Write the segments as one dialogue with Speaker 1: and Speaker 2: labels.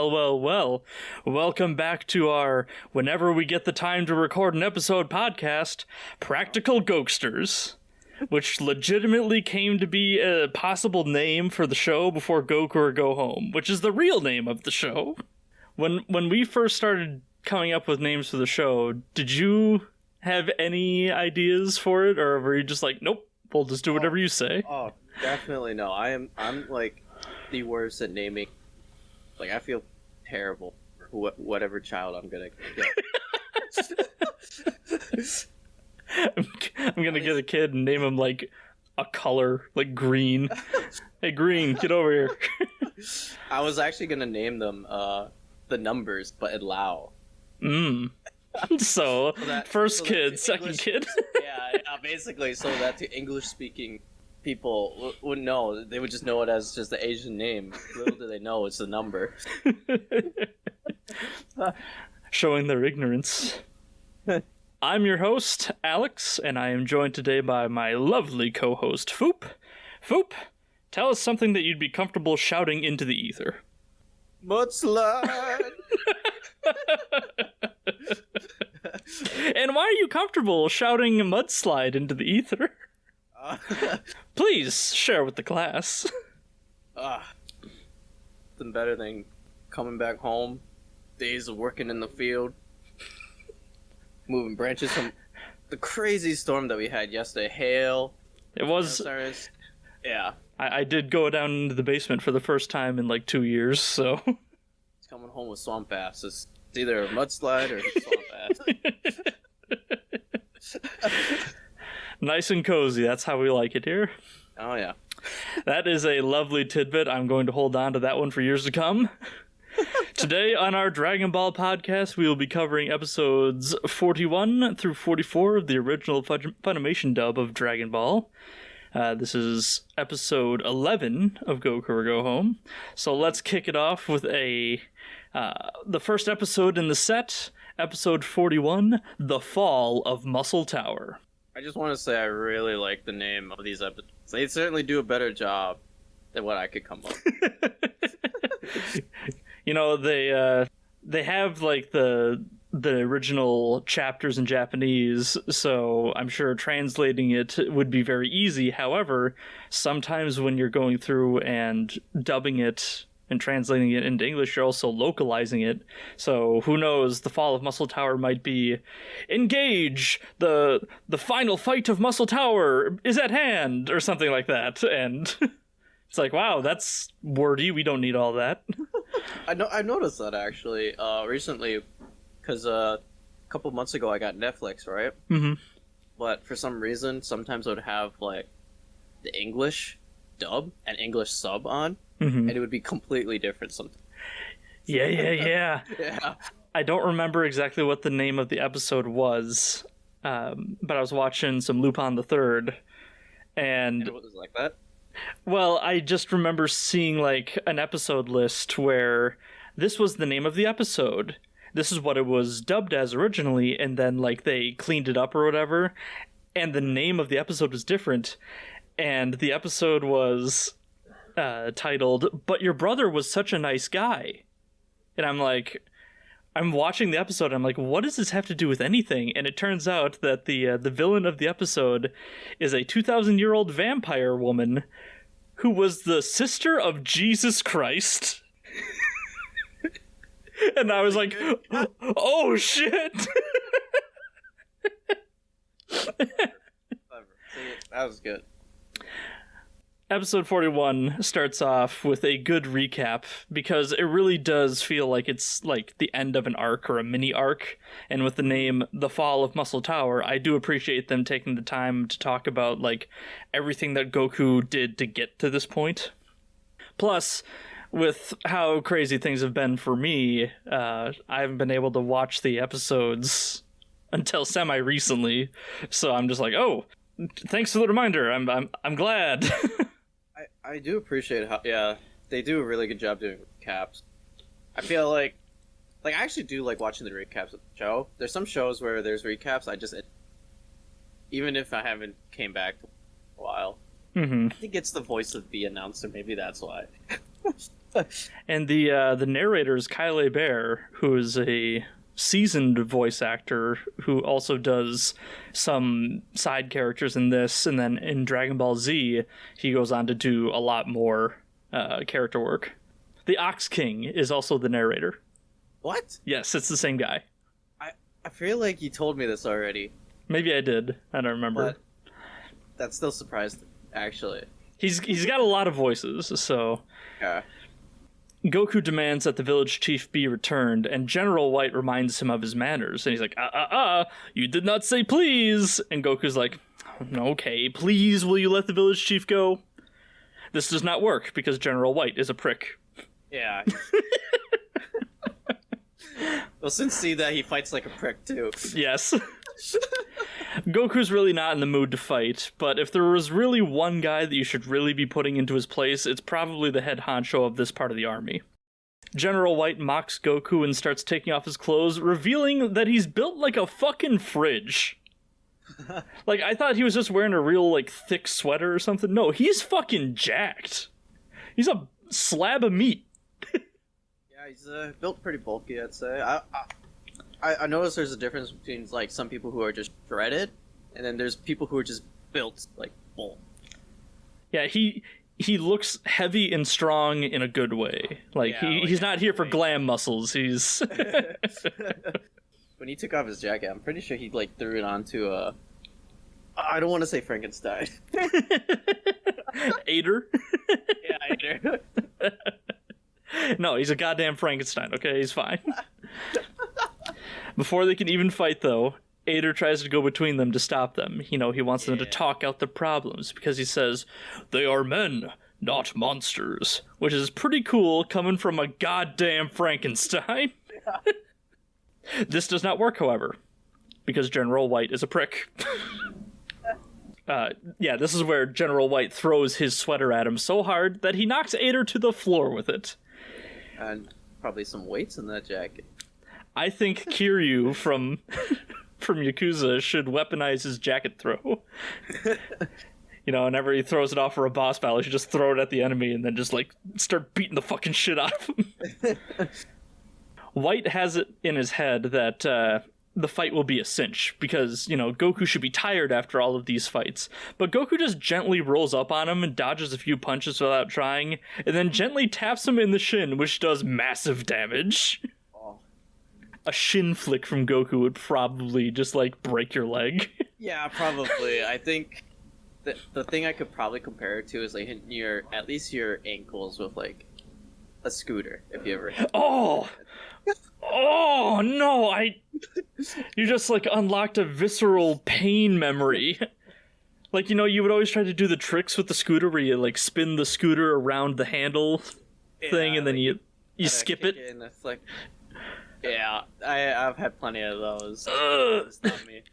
Speaker 1: Well. Welcome back to our Whenever We Get the Time to Record an Episode podcast, Practical Gokesters, which legitimately came to be a possible name for the show before Goku or Go Home, which is the real name of the show. When we first started coming up with names for the show, did you have any ideas for it, or were you just like, nope, we'll just do whatever you say?
Speaker 2: Oh, definitely no. I'm like the worst at naming. Like, I feel terrible for whatever child I'm gonna get.
Speaker 1: I'm gonna get a kid and name him like a color, like green. Hey, green, get over here.
Speaker 2: I was actually gonna name them the numbers, but in Lao.
Speaker 1: So first kid, second
Speaker 2: English,
Speaker 1: kid.
Speaker 2: yeah, basically, so that the English-speaking people wouldn't know. They would just know it as just the Asian name. Little do they know it's the number.
Speaker 1: Showing their ignorance. I'm your host, Alex, and I am joined today by my lovely co-host, Phoup. Phoup, tell us something that you'd be comfortable shouting into the ether.
Speaker 2: Mudslide!
Speaker 1: And why are you comfortable shouting mudslide into the ether? Please share with the class.
Speaker 2: Nothing better than coming back home, days of working in the field, moving branches from the crazy storm that we had yesterday. Hail.
Speaker 1: It was...
Speaker 2: Yeah.
Speaker 1: I did go down into the basement for the first time in like 2 years, so...
Speaker 2: It's coming home with swamp ass. It's either a mudslide or swamp ass.
Speaker 1: Nice and cozy, that's how we like it here.
Speaker 2: Oh, yeah.
Speaker 1: That is a lovely tidbit. I'm going to hold on to that one for years to come. Today on our Dragon Ball podcast, we will be covering episodes 41 through 44 of the original Funimation dub of Dragon Ball. This is episode 11 of Goku or Go Home. So let's kick it off with the first episode in the set, episode 41, The Fall of Muscle Tower.
Speaker 2: I just want to say I really like the name of these episodes. They certainly do a better job than what I could come up with.
Speaker 1: You know, they have like the original chapters in Japanese, so I'm sure translating it would be very easy. However, sometimes when you're going through and dubbing it and translating it into English, you're also localizing it. So who knows, the fall of Muscle Tower might be, engage, the final fight of Muscle Tower is at hand, or something like that. And it's like, wow, that's wordy, we don't need all that.
Speaker 2: I noticed that actually recently, because a couple months ago I got Netflix, right?
Speaker 1: Mm-hmm.
Speaker 2: But for some reason, sometimes I would have like the English dub and English sub on, and it would be completely different sometimes.
Speaker 1: Yeah.
Speaker 2: Yeah.
Speaker 1: I don't remember exactly what the name of the episode was, but I was watching some Lupin the Third, and
Speaker 2: it was like that?
Speaker 1: Well, I just remember seeing like an episode list where this was the name of the episode. This is what it was dubbed as originally, and then like they cleaned it up or whatever, and the name of the episode was different, and the episode was titled, "But Your Brother Was Such a Nice Guy." And I'm like, I'm watching the episode, and I'm like, what does this have to do with anything? And it turns out that the villain of the episode is a 2,000-year-old vampire woman who was the sister of Jesus Christ. And I was like, oh shit!
Speaker 2: That was good.
Speaker 1: Episode 41 starts off with a good recap, because it really does feel like it's like the end of an arc or a mini arc, and with the name The Fall of Muscle Tower, I do appreciate them taking the time to talk about like everything that Goku did to get to this point. Plus, with how crazy things have been for me, I haven't been able to watch the episodes until semi-recently, so I'm just like, oh, thanks for the reminder, I'm glad.
Speaker 2: I do appreciate how, yeah, they do a really good job doing recaps. I feel like I actually do like watching the recaps of the show. There's some shows where there's recaps, even if I haven't came back in a while, I think it's the voice of the announcer, maybe that's why.
Speaker 1: And the narrator is Kyle Bear, who is a seasoned voice actor who also does some side characters in this, and then in Dragon Ball Z, he goes on to do a lot more character work. The Ox King is also the narrator.
Speaker 2: What?
Speaker 1: Yes, it's the same guy.
Speaker 2: I feel like you told me this already.
Speaker 1: Maybe I did. I don't remember.
Speaker 2: But that still surprised me, actually.
Speaker 1: He's got a lot of voices, so...
Speaker 2: Yeah.
Speaker 1: Goku demands that the village chief be returned, and General White reminds him of his manners, and he's like, you did not say please! And Goku's like, okay, please, will you let the village chief go? This does not work, because General White is a prick.
Speaker 2: Yeah. Well, since see that, he fights like a prick, too.
Speaker 1: Yes. Goku's really not in the mood to fight, but if there was really one guy that you should really be putting into his place, it's probably the head honcho of this part of the army. General White mocks Goku and starts taking off his clothes, revealing that he's built like a fucking fridge. Like, I thought he was just wearing a real, like, thick sweater or something. No, he's fucking jacked. He's a slab of meat.
Speaker 2: Yeah, he's built pretty bulky, I'd say. I noticed there's a difference between, like, some people who are just shredded, and then there's people who are just built, like, bulk.
Speaker 1: Yeah, he looks heavy and strong in a good way. Like, yeah, he's not here for glam muscles. He's...
Speaker 2: When he took off his jacket, I'm pretty sure he, like, threw it onto a... I don't want to say Frankenstein.
Speaker 1: Ader?
Speaker 2: Yeah, Ader.
Speaker 1: No, he's a goddamn Frankenstein, okay? He's fine. Before they can even fight, though, Ader tries to go between them to stop them. You know, he wants them to talk out the problems, because he says, they are men, not monsters. Which is pretty cool, coming from a goddamn Frankenstein. This does not work, however, because General White is a prick. Yeah, this is where General White throws his sweater at him so hard that he knocks Ader to the floor with it.
Speaker 2: And probably some weights in that jacket.
Speaker 1: I think Kiryu from Yakuza should weaponize his jacket throw. You know, whenever he throws it off for a boss battle, he should just throw it at the enemy and then just, like, start beating the fucking shit out of him. White has it in his head that the fight will be a cinch, because, you know, Goku should be tired after all of these fights. But Goku just gently rolls up on him and dodges a few punches without trying, and then gently taps him in the shin, which does massive damage. A shin flick from Goku would probably just, like, break your leg.
Speaker 2: Yeah, probably. I think the thing I could probably compare it to is, like, hitting at least your ankles with, like, a scooter, if you ever...
Speaker 1: Oh, no, you just, like, unlocked a visceral pain memory. Like, you know, you would always try to do the tricks with the scooter where you, like, spin the scooter around the handle thing, and then you skip it.
Speaker 2: And it's like... Yeah, I've had plenty of those. It's not me.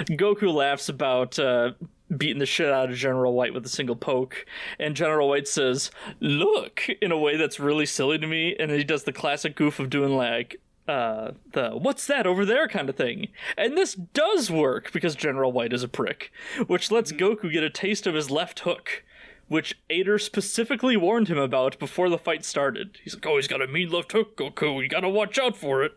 Speaker 1: Goku laughs about beating the shit out of General White with a single poke, and General White says, look, in a way that's really silly to me, and he does the classic goof of doing, like, the what's that over there kind of thing. And this does work, because General White is a prick, which lets Goku get a taste of his left hook, which Ader specifically warned him about before the fight started. He's like, oh, he's got a mean left hook, Goku, you gotta watch out for it.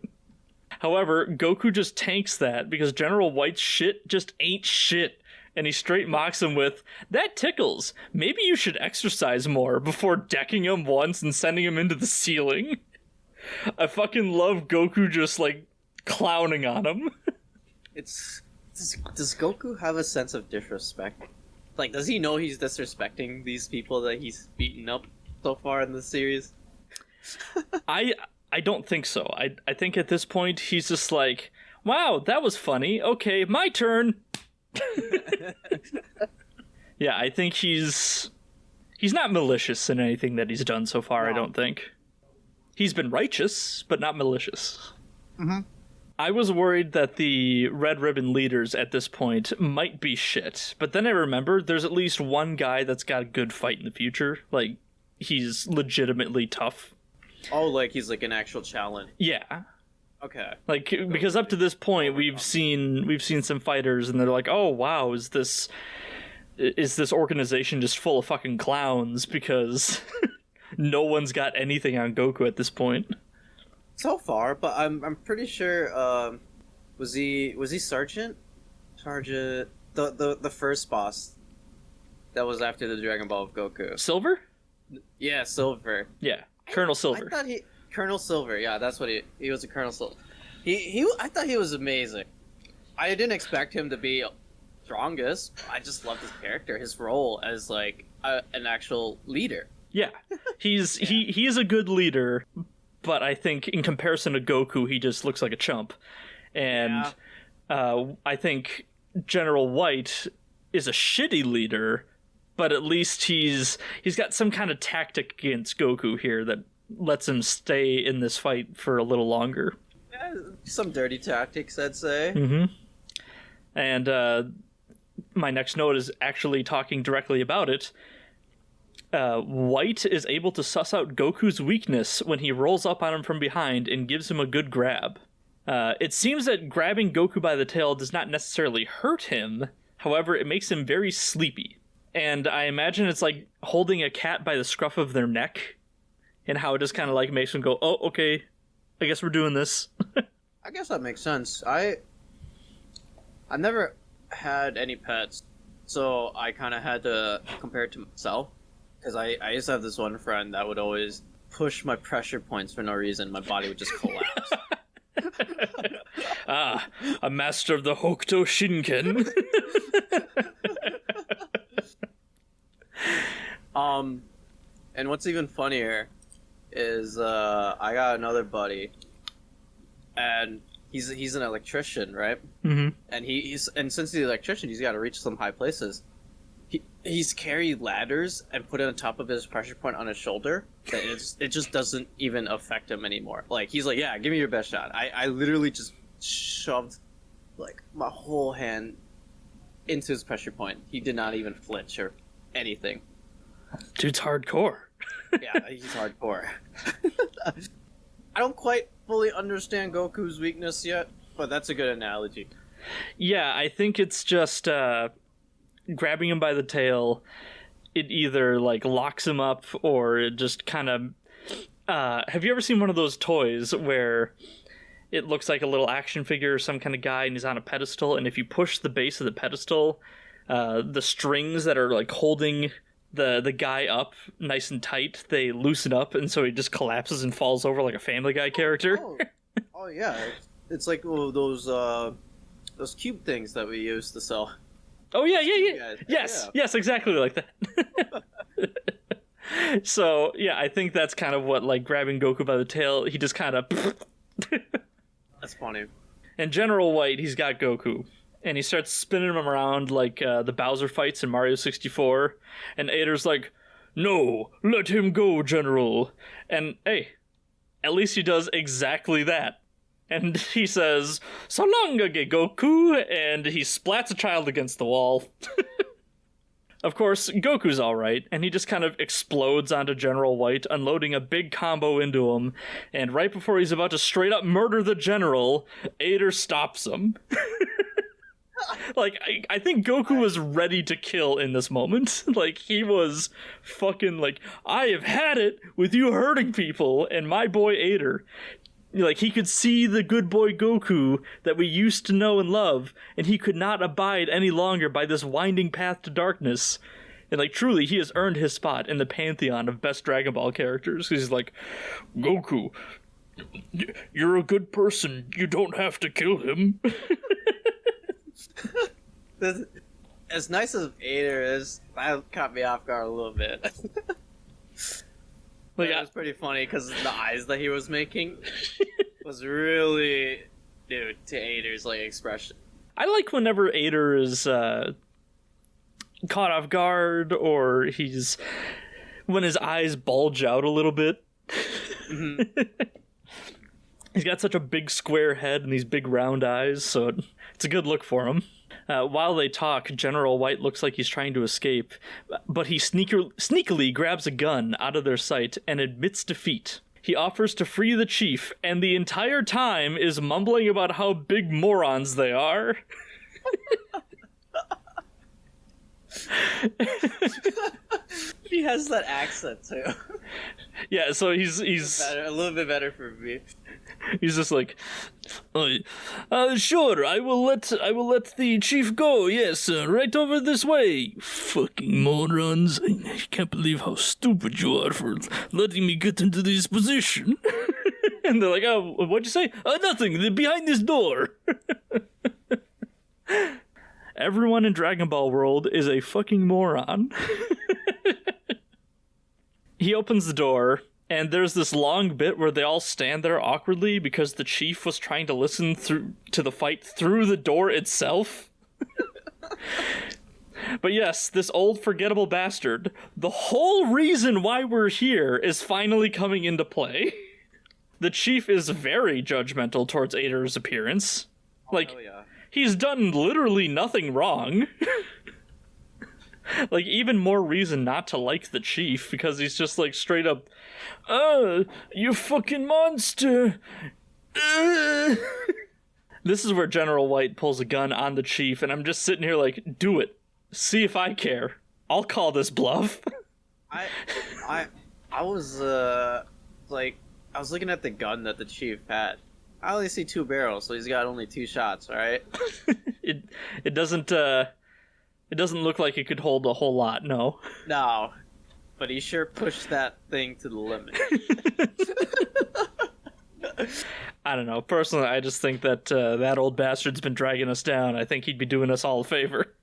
Speaker 1: However, Goku just tanks that because General White's shit just ain't shit, and he straight mocks him with, that tickles, maybe you should exercise more, before decking him once and sending him into the ceiling. I fucking love Goku just, like, clowning on him.
Speaker 2: Does Goku have a sense of disrespect? Like, does he know he's disrespecting these people that he's beaten up so far in the series?
Speaker 1: I don't think so. I think at this point he's just like, wow, that was funny. Okay, my turn. Yeah, I think he's not malicious in anything that he's done so far, no. I don't think. He's been righteous, but not malicious.
Speaker 2: Mm-hmm.
Speaker 1: I was worried that the Red Ribbon leaders at this point might be shit, but then I remembered there's at least one guy that's got a good fight in the future. Like, he's legitimately tough.
Speaker 2: Oh, like he's like an actual challenge.
Speaker 1: Yeah.
Speaker 2: Okay.
Speaker 1: Like, because up to this point we've seen some fighters and they're like, oh wow, is this is this organization just full of fucking clowns because no one's got anything on Goku at this point.
Speaker 2: So far, but I'm pretty sure was he Sergeant? The first boss that was after the Dragon Ball of Goku.
Speaker 1: Silver?
Speaker 2: Yeah, Silver.
Speaker 1: Yeah, Colonel Silver.
Speaker 2: I thought Colonel Silver. Yeah, that's what he was a Colonel Silver. I thought he was amazing. I didn't expect him to be strongest. I just loved his character, his role as like an actual leader.
Speaker 1: Yeah, he is a good leader, but I think in comparison to Goku, he just looks like a chump. And I think General White is a shitty leader, but at least he's got some kind of tactic against Goku here that lets him stay in this fight for a little longer.
Speaker 2: Yeah, some dirty tactics, I'd say.
Speaker 1: Mm-hmm. And my next note is actually talking directly about it. White is able to suss out Goku's weakness when he rolls up on him from behind and gives him a good grab. It seems that grabbing Goku by the tail does not necessarily hurt him, however, it makes him very sleepy. And I imagine it's like holding a cat by the scruff of their neck, and how it just kind of like makes him go, oh, okay, I guess we're doing this.
Speaker 2: I guess that makes sense. I've never had any pets, so I kind of had to compare it to myself. Because I used to have this one friend that would always push my pressure points for no reason. My body would just collapse.
Speaker 1: A master of the Hokuto Shinken.
Speaker 2: And what's even funnier is I got another buddy, and he's an electrician, right?
Speaker 1: Mm-hmm.
Speaker 2: And since he's an electrician, he's got to reach some high places. He's carried ladders and put it on top of his pressure point on his shoulder. That it just doesn't even affect him anymore. Like, he's like, yeah, give me your best shot. I literally just shoved like my whole hand into his pressure point. He did not even flinch or anything.
Speaker 1: Dude's hardcore.
Speaker 2: Yeah, he's hardcore. I don't quite fully understand Goku's weakness yet, but that's a good analogy.
Speaker 1: Yeah, I think it's just grabbing him by the tail. It either like locks him up or it just kind of have you ever seen one of those toys where it looks like a little action figure or some kind of guy and he's on a pedestal, and if you push the base of the pedestal, the strings that are like holding the guy up nice and tight, they loosen up, and so he just collapses and falls over like a Family Guy character.
Speaker 2: Oh yeah, it's like those cube things that we used to sell.
Speaker 1: Oh yeah. Yes, exactly like that. So yeah, I think that's kind of what, like, grabbing Goku by the tail, he just kind of.
Speaker 2: That's funny.
Speaker 1: And General White, he's got Goku, and he starts spinning him around like the Bowser fights in Mario 64, and Ader's like, "No, let him go, General." And hey, at least he does exactly that. And he says, "So long, Goku," and he splats a child against the wall. Of course, Goku's alright, and he just kind of explodes onto General White, unloading a big combo into him, and right before he's about to straight up murder the General, Ader stops him. Like, I think Goku was ready to kill in this moment. Like, he was fucking like, I have had it with you hurting people, and my boy Ader. Like, he could see the good boy Goku that we used to know and love, and he could not abide any longer by this winding path to darkness. And, like, truly, he has earned his spot in the pantheon of best Dragon Ball characters. He's like, Goku, you're a good person. You don't have to kill him.
Speaker 2: As nice as Ader is, that caught me off guard a little bit. Like, it was pretty funny because the eyes that he was making was really new to Ader's like expression.
Speaker 1: I like whenever Ader is caught off guard, or when his eyes bulge out a little bit. Mm-hmm. He's got such a big square head and these big round eyes, so it's a good look for him. While they talk, General White looks like he's trying to escape, but he sneakily grabs a gun out of their sight and admits defeat. He offers to free the chief, and the entire time is mumbling about how big morons they are.
Speaker 2: He has that accent too.
Speaker 1: Yeah, so he's
Speaker 2: A little bit better for me.
Speaker 1: He's just like, sure, I will let the chief go. Yes, right over this way. Fucking morons! I can't believe how stupid you are for letting me get into this position. And they're like, oh, what'd you say? Nothing. They're behind this door. Everyone in Dragon Ball world is a fucking moron. He opens the door, and there's this long bit where they all stand there awkwardly because the chief was trying to listen to the fight through the door itself. But yes, this old forgettable bastard, the whole reason why we're here is finally coming into play. The chief is very judgmental towards Ader's appearance. Like,
Speaker 2: yeah.
Speaker 1: He's done literally nothing wrong. Like, even more reason not to like the chief, because he's just, like, straight up, you fucking monster! This is where General White pulls a gun on the chief, and I'm just sitting here like, do it. See if I care. I'll call this bluff.
Speaker 2: I was, like, I was looking at the gun that the chief had. I only see 2 barrels, so he's got only 2 shots, alright?
Speaker 1: It doesn't look like it could hold a whole lot, no.
Speaker 2: No. But he sure pushed that thing to the limit.
Speaker 1: I don't know. Personally, I just think that that old bastard's been dragging us down. I think he'd be doing us all a favor.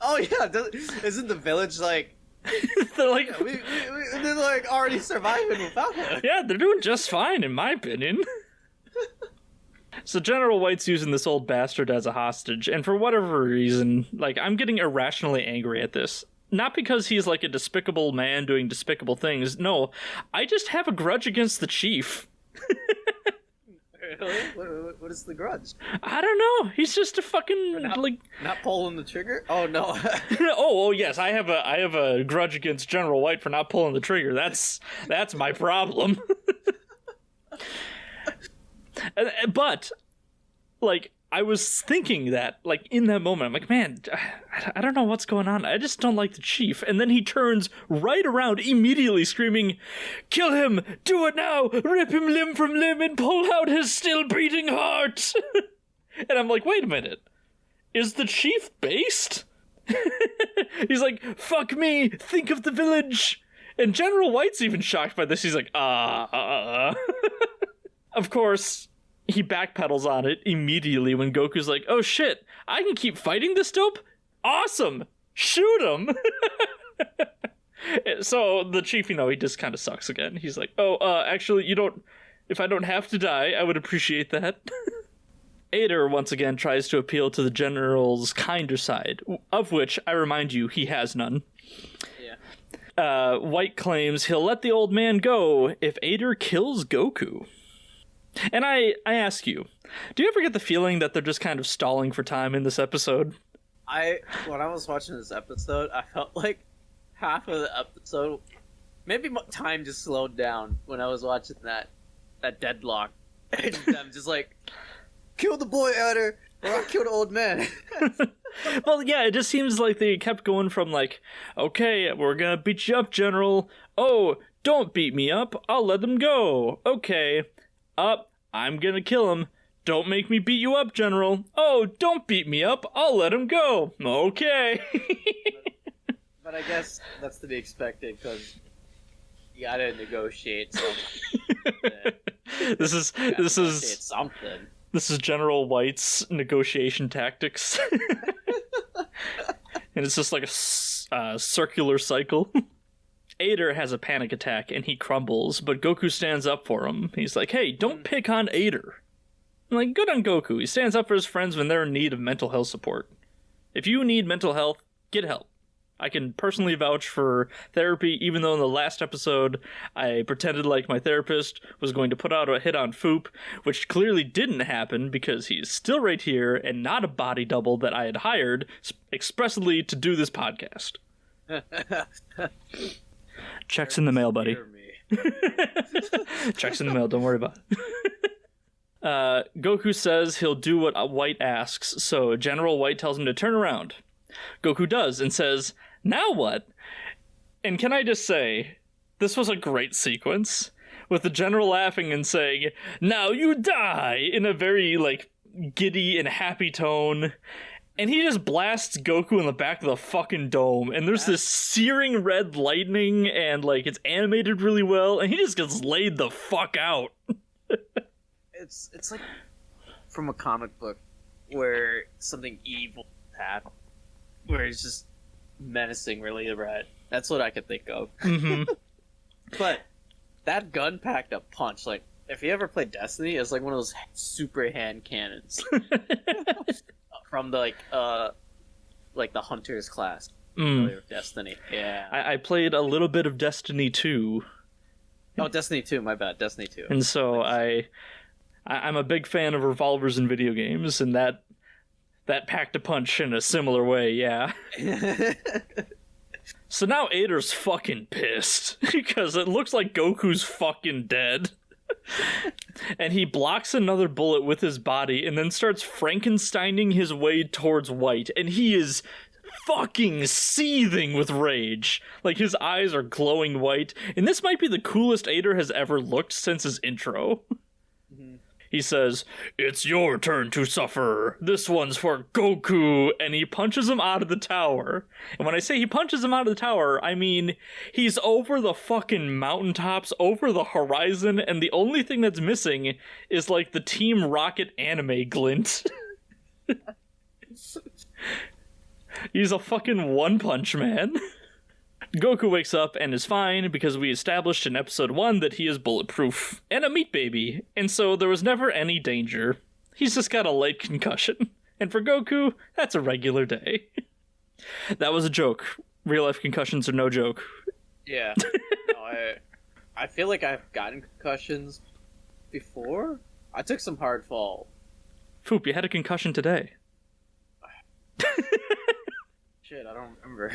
Speaker 2: Oh, yeah. Isn't the village, like...
Speaker 1: They're like...
Speaker 2: they're, like, already surviving without him.
Speaker 1: Yeah, they're doing just fine, in my opinion. So General White's using this old bastard as a hostage, and for whatever reason, like, I'm getting irrationally angry at this. Not because he's, like, a despicable man doing despicable things. No, I just have a grudge against the chief.
Speaker 2: Really? What is the grudge?
Speaker 1: I don't know. He's just a fucking,
Speaker 2: Not pulling the trigger? Oh, no.
Speaker 1: oh, yes, I have a grudge against General White for not pulling the trigger. That's my problem. But, like, I was thinking that, like, in that moment, I'm like, man, I don't know what's going on. I just don't like the chief. And then he turns right around, immediately screaming, kill him! Do it now! Rip him limb from limb and pull out his still beating heart! And I'm like, wait a minute. Is the chief based? He's like, fuck me! Think of the village! And General White's even shocked by this. He's like, Of course, he backpedals on it immediately when Goku's like, oh shit, I can keep fighting this dope? Awesome! Shoot him! So the chief, he just kind of sucks again. He's like, actually, if I don't have to die, I would appreciate that. Ader once again tries to appeal to the general's kinder side, of which, I remind you, he has none. Yeah. White claims he'll let the old man go if Ader kills Goku. And I ask you, do you ever get the feeling that they're just kind of stalling for time in this episode?
Speaker 2: When I was watching this episode, I felt like half of the episode, maybe time just slowed down when I was watching that deadlock. And I'm just like, kill the boy, Adder, or I'll kill the old man.
Speaker 1: Well, yeah, it just seems like they kept going from like, okay, we're gonna beat you up, General. Oh, don't beat me up. I'll let them go. Okay. I'm gonna kill him. Don't make me beat you up, General. Oh, don't beat me up. I'll let him go. Okay.
Speaker 2: But I guess that's to be expected, because you gotta negotiate something.
Speaker 1: This is
Speaker 2: something.
Speaker 1: This is General White's negotiation tactics. And it's just like a circular cycle. Ader has a panic attack and he crumbles, but Goku stands up for him. He's like, hey, don't pick on Ader. I'm like, good on Goku. He stands up for his friends when they're in need of mental health support. If you need mental health, get help. I can personally vouch for therapy, even though in the last episode I pretended like my therapist was going to put out a hit on Phoup, which clearly didn't happen because he's still right here and not a body double that I had hired expressly to do this podcast. Checks in the mail, buddy. Checks in the mail, don't worry about it. Goku says he'll do what White asks, so General White tells him to turn around. Goku does and says, "Now what?" And can I just say, this was a great sequence, with the general laughing and saying, "Now you die," in a very, like, giddy and happy tone. And he just blasts Goku in the back of the fucking dome, and there's this searing red lightning, and, like, it's animated really well, and he just gets laid the fuck out.
Speaker 2: It's like from a comic book where something evil happened, where it's just menacing, really red. That's what I could think of.
Speaker 1: Mm-hmm.
Speaker 2: But that gun packed a punch. Like, if you ever played Destiny, it's like one of those super hand cannons from the the Hunters class. Of Destiny. Yeah.
Speaker 1: I played a little bit of Destiny 2.
Speaker 2: Oh, Destiny 2. My bad. Destiny 2.
Speaker 1: And so I'm a big fan of revolvers in video games, and that packed a punch in a similar way. Yeah. So now Ader's fucking pissed, because it looks like Goku's fucking dead. And he blocks another bullet with his body and then starts Frankensteining his way towards White, and he is fucking seething with rage. Like, his eyes are glowing white, and this might be the coolest Ader has ever looked since his intro. Mm-hmm. He says, "It's your turn to suffer. This one's for Goku," and he punches him out of the tower. And when I say he punches him out of the tower, I mean he's over the fucking mountaintops, over the horizon, and the only thing that's missing is, like, the Team Rocket anime glint. He's a fucking one-punch man. Goku wakes up and is fine because we established in episode 1 that he is bulletproof and a meat baby, and so there was never any danger. He's just got a light concussion, and for Goku, that's a regular day. That was a joke. Real-life concussions are no joke.
Speaker 2: Yeah. No, I feel like I've gotten concussions before. I took some hard fall.
Speaker 1: Phoup, you had a concussion today.
Speaker 2: Shit, I don't remember.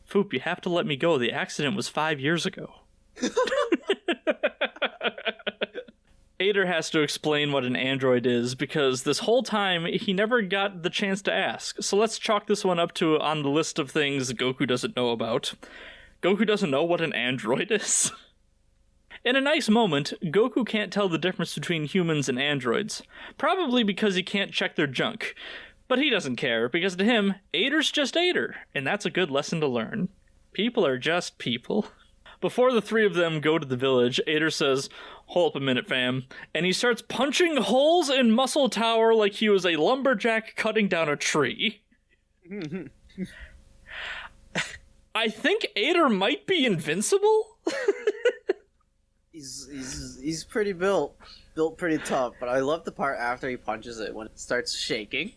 Speaker 1: Phoup, you have to let me go. The accident was 5 years ago. Ader has to explain what an android is, because this whole time he never got the chance to ask. So let's chalk this one up to on the list of things Goku doesn't know about. Goku doesn't know what an android is. In a nice moment, Goku can't tell the difference between humans and androids. Probably because he can't check their junk. But he doesn't care, because to him, Ader's just Ader, and that's a good lesson to learn. People are just people. Before the three of them go to the village, Ader says, "Hold up a minute, fam," and he starts punching holes in Muscle Tower like he was a lumberjack cutting down a tree. I think Ader might be invincible.
Speaker 2: He's pretty built pretty tough, but I love the part after he punches it when it starts shaking.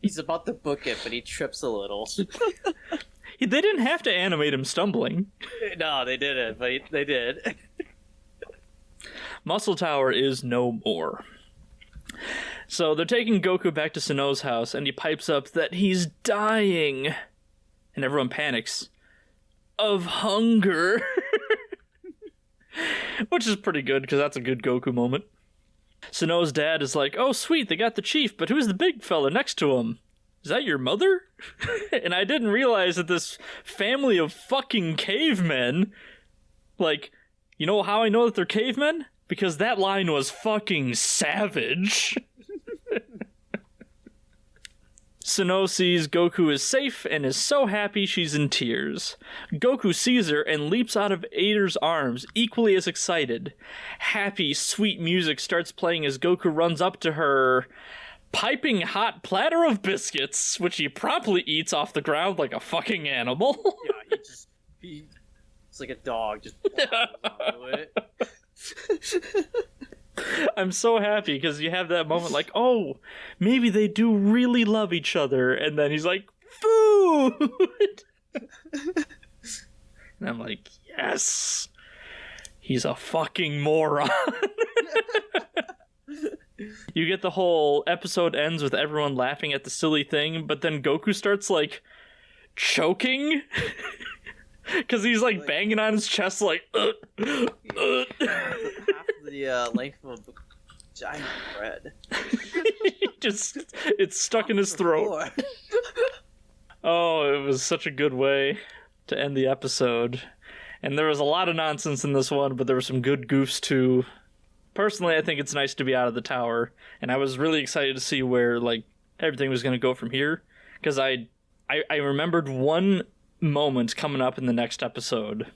Speaker 2: He's about to book it, but he trips a little.
Speaker 1: They didn't have to animate him stumbling.
Speaker 2: No, they didn't, but they did.
Speaker 1: Muscle Tower is no more. So they're taking Goku back to Sano's house, and he pipes up that he's dying. And everyone panics. Of hunger. Which is pretty good, because that's a good Goku moment. Sano's dad is like, "Oh, sweet, they got the chief, but who's the big fella next to him? Is that your mother?" And I didn't realize that this family of fucking cavemen, like, you know how I know that they're cavemen? Because that line was fucking savage. Sano sees Goku is safe and is so happy she's in tears. Goku sees her and leaps out of Ader's arms, equally as excited. Happy, sweet music starts playing as Goku runs up to her piping hot platter of biscuits, which he promptly eats off the ground like a fucking animal.
Speaker 2: Yeah, it's like a dog, just onto it.
Speaker 1: I'm so happy because you have that moment like, oh, maybe they do really love each other, and then he's like, food! And I'm like, yes! He's a fucking moron. You get the whole episode ends with everyone laughing at the silly thing, but then Goku starts, like, choking? Because he's, like, banging on his chest, like,
Speaker 2: Half the length of giant bread.
Speaker 1: Just, it's stuck in his throat. Oh, it was such a good way to end the episode. And there was a lot of nonsense in this one, but there were some good goofs too. Personally, I think it's nice to be out of the tower, and I was really excited to see where like everything was going to go from here, because I remembered one moment coming up in the next episode,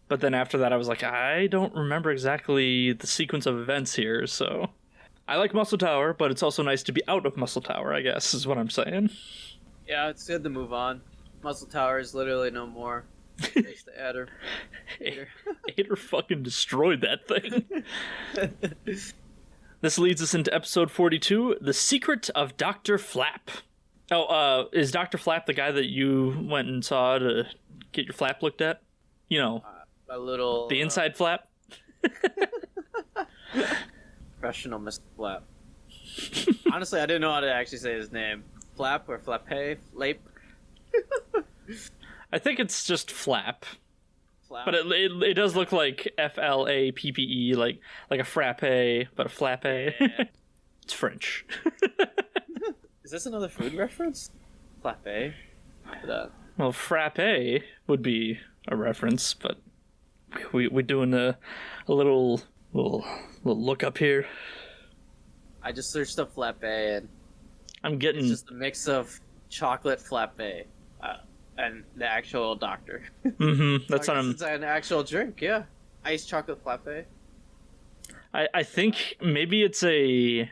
Speaker 1: but then after that I was like, I don't remember exactly the sequence of events here, so I like Muscle Tower, but it's also nice to be out of Muscle Tower, I guess, is what I'm saying.
Speaker 2: Yeah, it's good to move on. Muscle Tower is literally no more. Thanks to Adder.
Speaker 1: Adder fucking destroyed that thing. This leads us into episode 42, The Secret of Dr. Flapp. Oh, is Dr. Flapp the guy that you went and saw to get your flap looked at? You know,
Speaker 2: a little...
Speaker 1: the inside flap?
Speaker 2: Professional Mr. Flapp. Honestly, I didn't know how to actually say his name. Flapp or Flappe? Flape?
Speaker 1: I think it's just Flap.
Speaker 2: Flapp.
Speaker 1: But it does look like Flappe, like a frappe, but a flappe.
Speaker 2: Yeah.
Speaker 1: It's French.
Speaker 2: Is this another food reference? Flappe?
Speaker 1: Well, frappe would be a reference, but we're doing a little look up here.
Speaker 2: I just searched up Flappe and
Speaker 1: I'm getting...
Speaker 2: it's just a mix of chocolate Flappe and the actual doctor.
Speaker 1: Mm-hmm. That's what
Speaker 2: It's an actual drink, yeah. Iced chocolate Flappe.
Speaker 1: I think maybe it's a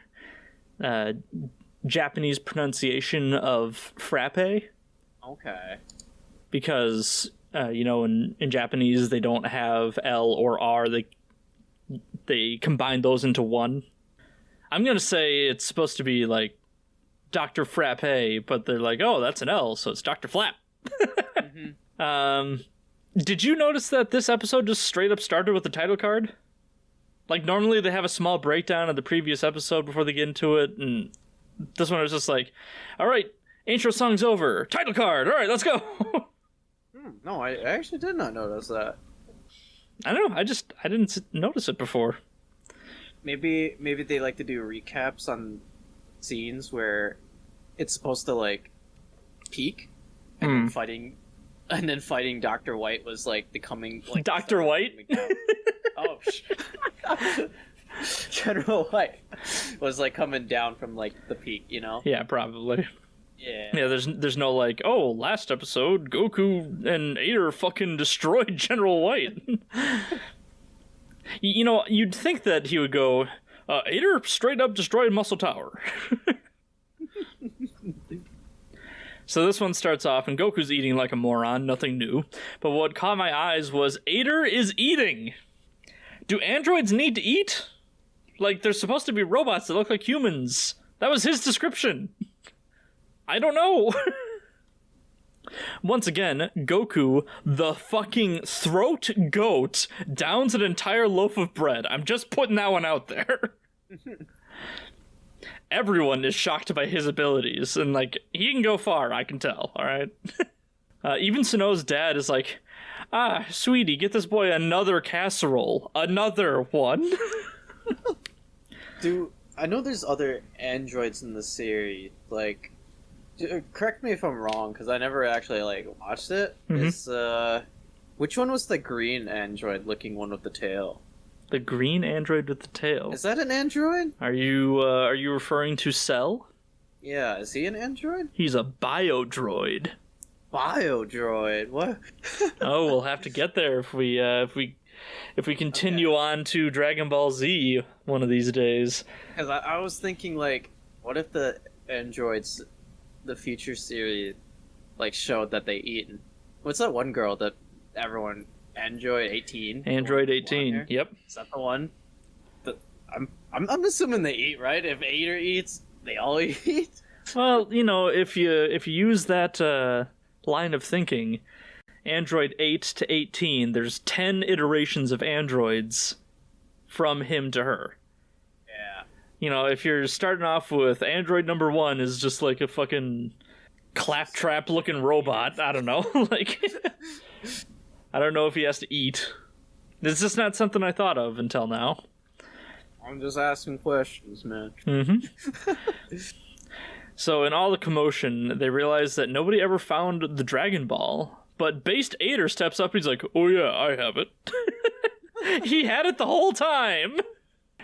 Speaker 1: Japanese pronunciation of frappe.
Speaker 2: Okay.
Speaker 1: Because, in Japanese they don't have L or R. They combine those into one. I'm going to say it's supposed to be like Dr. Frappe, but they're like, oh, that's an L, so it's Dr. Flapp. Mm-hmm. Did you notice that this episode just straight up started with the title card? Like, normally they have a small breakdown of the previous episode before they get into it, and this one was just like, all right, intro song's over, title card, all right, let's go.
Speaker 2: No, I actually did not notice that.
Speaker 1: I don't know, I didn't notice it before.
Speaker 2: Maybe they like to do recaps on scenes where it's supposed to like peak and then fighting Dr. White was like becoming like
Speaker 1: Dr. White?
Speaker 2: Oh, General White was like coming down from like the peak, you know?
Speaker 1: Yeah, probably.
Speaker 2: Yeah.
Speaker 1: There's no like, oh, last episode Goku and Ader fucking destroyed General White. You'd think that he would go, Ader straight up destroyed Muscle Tower. So this one starts off, and Goku's eating like a moron, nothing new. But what caught my eyes was, Ader is eating! Do androids need to eat? Like, they're supposed to be robots that look like humans. That was his description. I don't know. Once again, Goku, the fucking throat goat, downs an entire loaf of bread. I'm just putting that one out there. Everyone is shocked by his abilities, and like, he can go far, I can tell, alright? Even Sano's dad is like, sweetie, get this boy another casserole. Another one.
Speaker 2: Dude, I know there's other androids in the series, like, correct me if I'm wrong, because I never actually, like, watched it. Mm-hmm. Which one was the green android looking one with the tail?
Speaker 1: The green android with the tail.
Speaker 2: Is that an android?
Speaker 1: Are you referring to Cell?
Speaker 2: Yeah, is he an android?
Speaker 1: He's a biodroid.
Speaker 2: Biodroid? What?
Speaker 1: Oh, we'll have to get there if we continue on to Dragon Ball Z one of these days.
Speaker 2: Because I was thinking, like, what if the androids, the future series, like, showed that they eat? What's that one girl that everyone... Android 18.
Speaker 1: Android 18. Yep.
Speaker 2: Is that the one? I'm assuming they eat, right? If Ader eats, they all eat.
Speaker 1: Well, if you use that line of thinking, Android 8 to 18, there's 10 iterations of androids from him to her.
Speaker 2: Yeah.
Speaker 1: If you're starting off with Android number 1 is just like a fucking claptrap looking robot, I don't know, like. I don't know if he has to eat. It's just not something I thought of until now.
Speaker 2: I'm just asking questions, man.
Speaker 1: Mm-hmm. So in all the commotion, they realize that nobody ever found the Dragon Ball. But Based Ader steps up. He's like, "Oh yeah, I have it." He had it the whole time.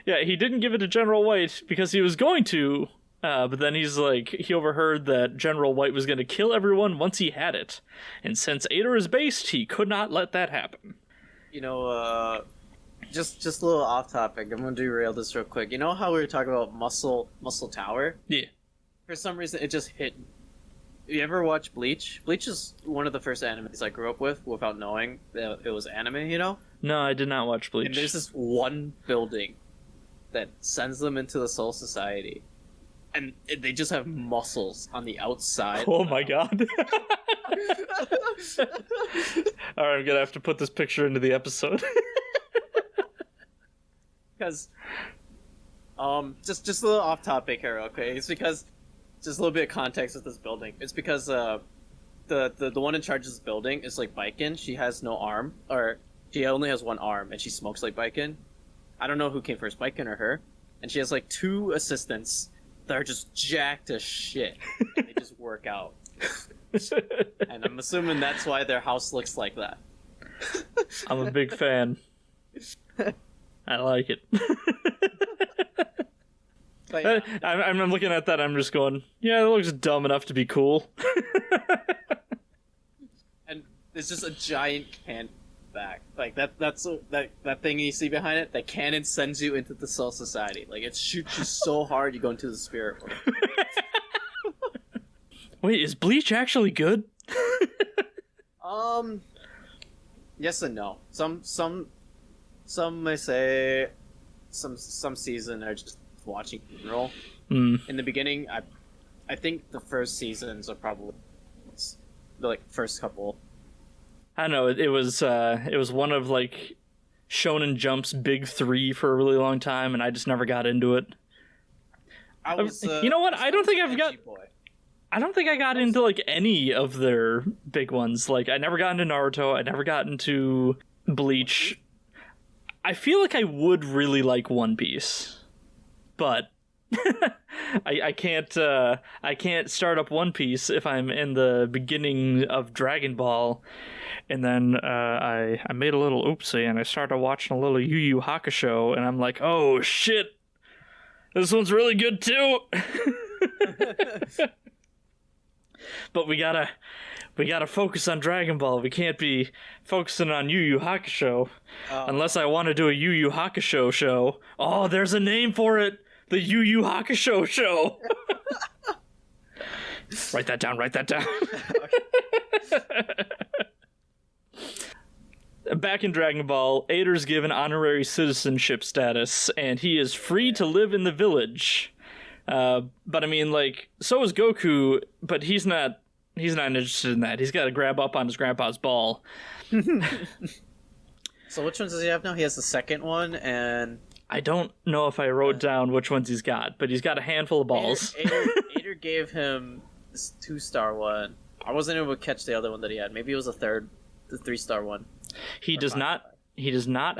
Speaker 1: Yeah, he didn't give it to General White because he was going to. But then he's like, he overheard that General White was going to kill everyone once he had it. And since Ader is based, he could not let that happen.
Speaker 2: You know, just a little off topic. I'm gonna derail this real quick. You know how we were talking about Muscle Tower?
Speaker 1: Yeah.
Speaker 2: For some reason, it just hit. You ever watch Bleach? Bleach is one of the first animes I grew up with without knowing that it was anime, you know?
Speaker 1: No, I did not watch Bleach.
Speaker 2: And there's this one building that sends them into the Soul Society. And they just have muscles on the outside.
Speaker 1: Oh my god. Alright, I'm gonna have to put this picture into the episode.
Speaker 2: Because, just a little off topic here, okay? It's because, just a little bit of context with this building. It's because, the one in charge of this building is like Baiken. She has no arm, or she only has one arm, and she smokes like Baiken. I don't know who came first, Baiken or her. And she has like 2 assistants that are just jacked as shit. And they just work out. And I'm assuming that's why their house looks like that.
Speaker 1: I'm a big fan. I like it.
Speaker 2: But, yeah.
Speaker 1: I'm looking at that, I'm just going, yeah, that looks dumb enough to be cool.
Speaker 2: And there's just a giant cannon back. Like, that thing you see behind it, that cannon sends you into the Soul Society. Like, it shoots you so hard you go into the spirit world.
Speaker 1: Wait, is Bleach actually good?
Speaker 2: Yes and no. Some may say some season are just watching in general. In the beginning, I think the first seasons are probably the like first couple.
Speaker 1: I don't know, it was one of like Shonen Jump's big 3 for a really long time, and I just never got into it. You know what? I don't think I got into like any of their big ones. Like, I never got into Naruto. I never got into Bleach. I feel like I would really like One Piece, but I can't start up One Piece if I'm in the beginning of Dragon Ball, and then I made a little oopsie and I started watching a little Yu Yu Hakusho, and I'm like, oh shit, this one's really good too. But we gotta focus on Dragon Ball. We can't be focusing on Yu Yu Hakusho unless I want to do a Yu Yu Hakusho show. Oh, there's a name for it. The Yu Yu Hakusho show. Write that down. Back in Dragon Ball, Ader's given honorary citizenship status, and he is free to live in the village. But I mean, like, so is Goku, but he's not interested in that. He's got to grab up on his grandpa's ball.
Speaker 2: So which ones does he have now? He has the second one, and
Speaker 1: I don't know if I wrote down which ones he's got, but he's got a handful of balls.
Speaker 2: Ader gave him this 2-star one. I wasn't able to catch the other one that he had. Maybe it was the 3-star one.
Speaker 1: He does not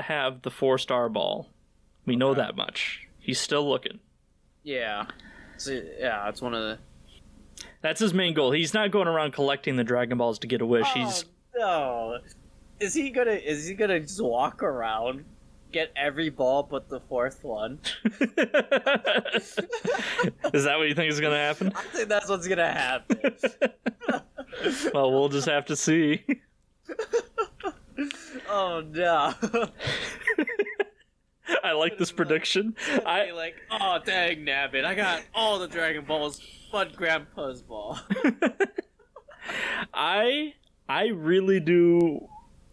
Speaker 1: have the 4-star ball. We know that much. He's still looking.
Speaker 2: Yeah. So, yeah, it's one of the...
Speaker 1: That's his main goal. He's not going around collecting the Dragon Balls to get a wish.
Speaker 2: No. Is he gonna just walk around, get every ball but the 4th one?
Speaker 1: Is that what you think is gonna happen?
Speaker 2: I think that's what's gonna happen.
Speaker 1: Well, we'll just have to see.
Speaker 2: Oh no.
Speaker 1: I like this prediction.
Speaker 2: I like, oh dang nabbit, I got all the Dragon Balls but Grandpa's ball.
Speaker 1: I really do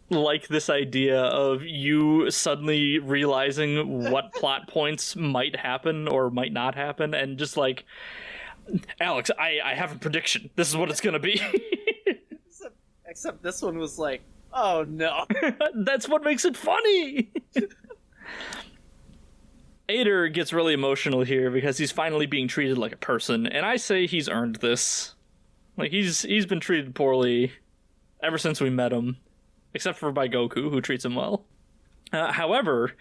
Speaker 1: like this idea of you suddenly realizing what plot points might happen or might not happen, and just like, Alex, I have a prediction. This is what it's gonna be.
Speaker 2: Except this one was like, oh no.
Speaker 1: That's what makes it funny. Ader gets really emotional here because he's finally being treated like a person, and I say he's earned this. Like, he's been treated poorly ever since we met him, except for by Goku, who treats him well. However,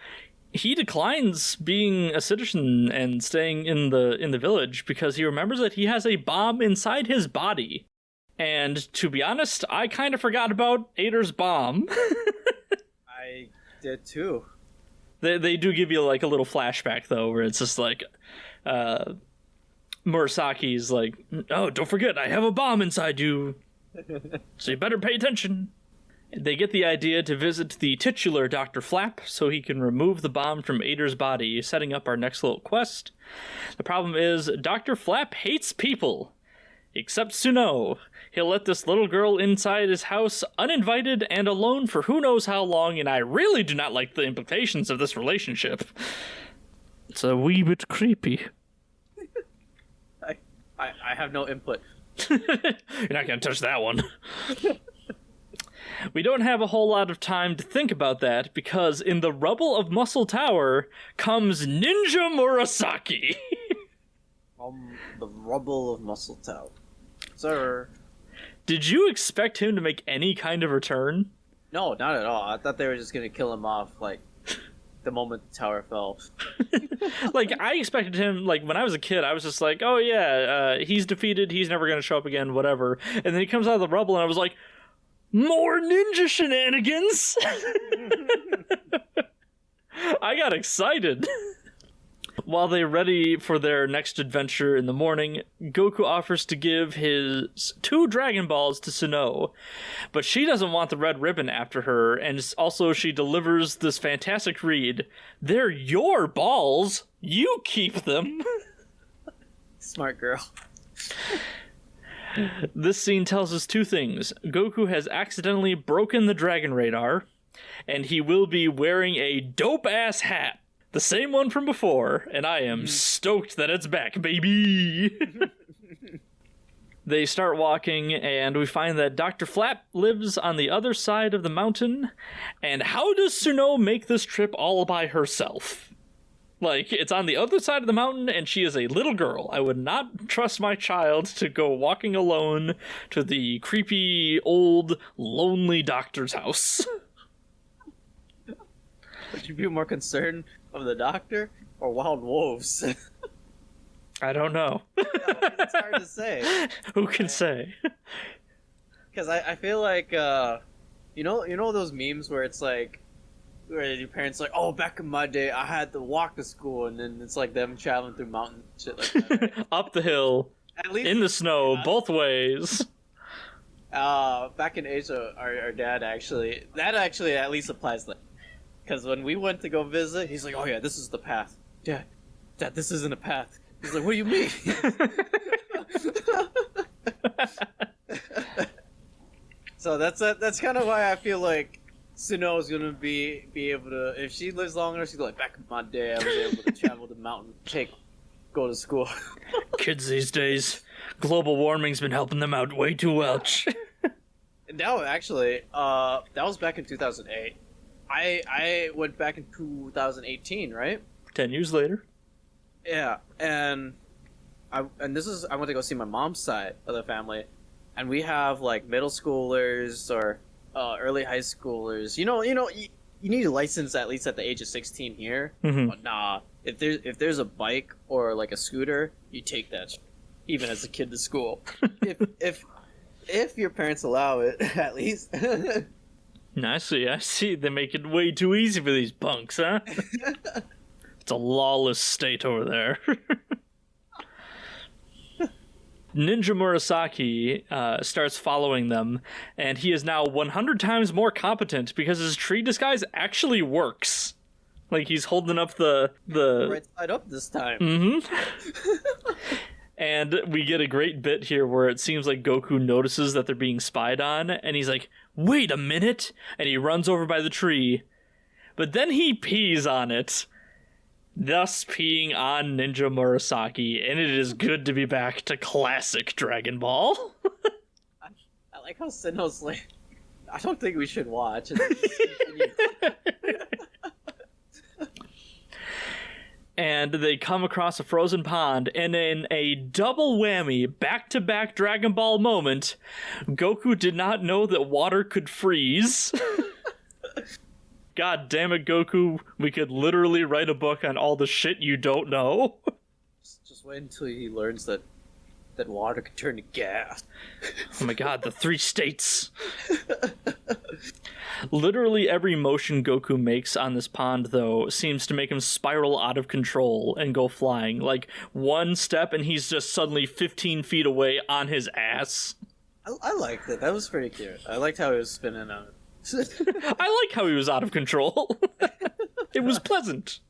Speaker 1: he declines being a citizen and staying in the village because he remembers that he has a bomb inside his body. And to be honest, I kind of forgot about Ader's bomb.
Speaker 2: I did too.
Speaker 1: They do give you like a little flashback though, where it's just like Murasaki's like, "Oh, don't forget, I have a bomb inside you, so you better pay attention." They get the idea to visit the titular Dr. Flapp so he can remove the bomb from Ader's body, setting up our next little quest. The problem is, Dr. Flapp hates people. Except Suno. He'll let this little girl inside his house uninvited and alone for who knows how long, and I really do not like the implications of this relationship. It's a wee bit creepy.
Speaker 2: I have no input.
Speaker 1: You're not gonna touch that one. We don't have a whole lot of time to think about that, because in the rubble of Muscle Tower comes Ninja Murasaki.
Speaker 2: The rubble of Muscle Tower. Sir.
Speaker 1: Did you expect him to make any kind of return?
Speaker 2: No, not at all. I thought they were just gonna kill him off, like, the moment the tower fell.
Speaker 1: Like, I expected him, like, when I was a kid, I was just like, oh yeah, he's defeated, he's never gonna show up again, whatever. And then he comes out of the rubble, and I was like, more ninja shenanigans! I got excited. While they're ready for their next adventure in the morning, Goku offers to give his 2 Dragon Balls to Suno, but she doesn't want the red ribbon after her, and also she delivers this fantastic read, "They're your balls, you keep them."
Speaker 2: Smart girl.
Speaker 1: This scene tells us 2 things. Goku has accidentally broken the Dragon Radar, and he will be wearing a dope-ass hat. The same one from before, and I am stoked that it's back, baby! They start walking, and we find that Dr. Flapp lives on the other side of the mountain. And how does Suno make this trip all by herself? Like, it's on the other side of the mountain, and she is a little girl. I would not trust my child to go walking alone to the creepy, old, lonely doctor's house.
Speaker 2: Would you be more concerned of the doctor or wild wolves?
Speaker 1: I don't know.
Speaker 2: It's hard to say.
Speaker 1: Who can say?
Speaker 2: Because I feel like, you know those memes where it's like, where your parents like, oh, back in my day, I had to walk to school, and then it's like them traveling through mountain shit like that. Right?
Speaker 1: Up the hill,
Speaker 2: At least,
Speaker 1: in the snow, both ways.
Speaker 2: Back in Asia, our dad that actually at least applies to. Because when we went to go visit, he's like, oh yeah, this is the path. Dad, this isn't a path. He's like, what do you mean? So that's kind of why I feel like Suno is gonna be able to, if she lives long enough, she's like, back in my day, I was able to travel the mountain, go to school.
Speaker 1: Kids these days, global warming's been helping them out way too much.
Speaker 2: No, actually, that was back in 2008. I went back in 2018, right?
Speaker 1: 10 years later.
Speaker 2: Yeah, and I went to go see my mom's side of the family, and we have like middle schoolers or early high schoolers. You need a license at least at the age of 16 here.
Speaker 1: Mm-hmm.
Speaker 2: But nah, if there's a bike or like a scooter, you take that, even as a kid to school. if your parents allow it, at least.
Speaker 1: I see. They make it way too easy for these punks, huh? It's a lawless state over there. Ninja Murasaki starts following them, and he is now 100 times more competent because his tree disguise actually works. Like, he's holding up the...
Speaker 2: Right side up this time.
Speaker 1: Mm-hmm. And we get a great bit here where it seems like Goku notices that they're being spied on, and he's like, wait a minute! And he runs over by the tree, but then he pees on it, thus peeing on Ninja Murasaki, and it is good to be back to classic Dragon Ball.
Speaker 2: I like how Sinnoh's like, I don't think we should watch.
Speaker 1: And they come across a frozen pond, and in a double whammy, back-to-back Dragon Ball moment, Goku did not know that water could freeze. God damn it, Goku, we could literally write a book on all the shit you don't know.
Speaker 2: Just wait until he learns that water can turn to gas.
Speaker 1: Oh my god, the 3 states. Literally every motion Goku makes on this pond, though, seems to make him spiral out of control and go flying. Like, one step and he's just suddenly 15 feet away on his ass.
Speaker 2: I liked it. That was pretty cute. I liked how he was spinning on it.
Speaker 1: I like how he was out of control. It was pleasant.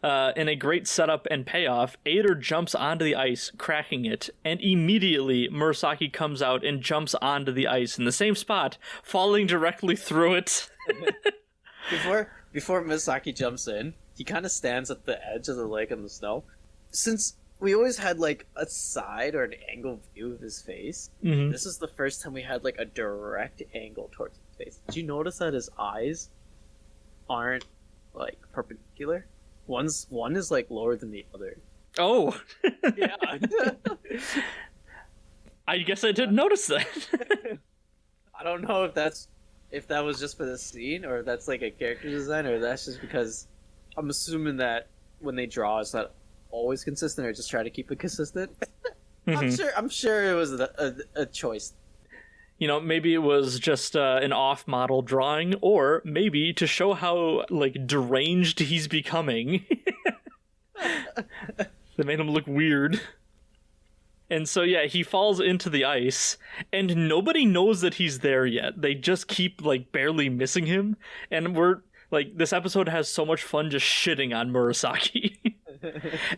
Speaker 1: In a great setup and payoff, Eider jumps onto the ice, cracking it, and immediately Murasaki comes out and jumps onto the ice in the same spot, falling directly through it.
Speaker 2: Before Murasaki jumps in, he kind of stands at the edge of the lake in the snow. Since we always had like a side or an angle view of his face, this is the first time we had like a direct angle towards his face. Did you notice that his eyes aren't like perpendicular? One is like lower than the other.
Speaker 1: Oh.
Speaker 2: Yeah.
Speaker 1: I guess I didn't notice that.
Speaker 2: I don't know if that was just for the scene, or if that's like a character design, or that's just because I'm assuming that when they draw, it's not always consistent, or just try to keep it consistent. I'm sure it was a choice.
Speaker 1: You know, maybe it was just an off-model drawing, or maybe to show how, like, deranged he's becoming. That made him look weird. And so, yeah, he falls into the ice, and nobody knows that he's there yet. They just keep, like, barely missing him, and this episode has so much fun just shitting on Murasaki.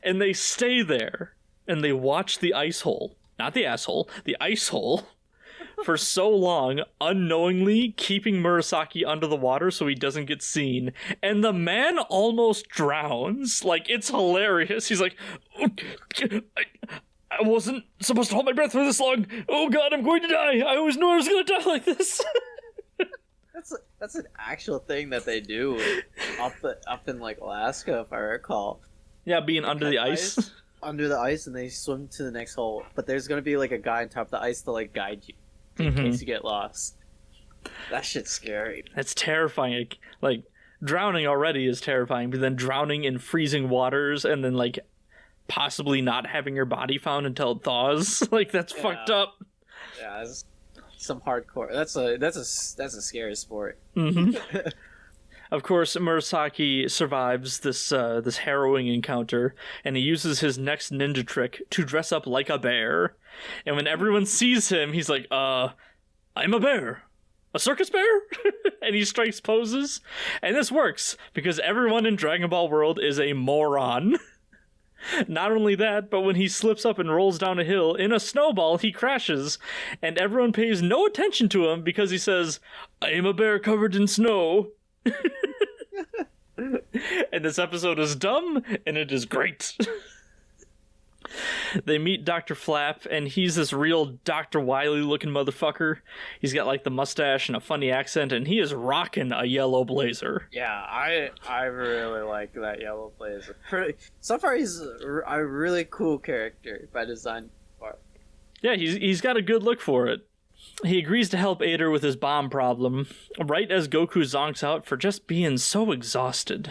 Speaker 1: And they stay there, and they watch the ice hole. Not the asshole, the ice hole. For so long, unknowingly keeping Murasaki under the water so he doesn't get seen. And the man almost drowns. Like, it's hilarious. He's like, I wasn't supposed to hold my breath for this long. Oh god, I'm going to die. I always knew I was going to die like this.
Speaker 2: That's an actual thing that they do up in like Alaska, if I recall.
Speaker 1: Yeah, being under the ice.
Speaker 2: Under the ice, and they swim to the next hole. But there's going to be like a guy on top of the ice to like guide you in case you get lost. That shit's scary.
Speaker 1: That's terrifying. Like, drowning already is terrifying, but then drowning in freezing waters and then, like, possibly not having your body found until it thaws. Like, that's fucked up.
Speaker 2: Yeah, that's some hardcore. That's a scary sport.
Speaker 1: Of course, Murasaki survives this harrowing encounter, and he uses his next ninja trick to dress up like a bear. And when everyone sees him, he's like, I'm a bear. A circus bear? And he strikes poses. And this works, because everyone in Dragon Ball World is a moron. Not only that, but when he slips up and rolls down a hill in a snowball, he crashes, and everyone pays no attention to him because he says, I am a bear covered in snow. And this episode is dumb, and it is great. They meet Dr. Flapp, and he's this real Dr. Wily-looking motherfucker. He's got, like, the mustache and a funny accent, and he is rocking a yellow blazer.
Speaker 2: Yeah, I really like that yellow blazer. So far, he's a really cool character by design.
Speaker 1: Yeah, he's got a good look for it. He agrees to help Eider with his bomb problem, right as Goku zonks out for just being so exhausted.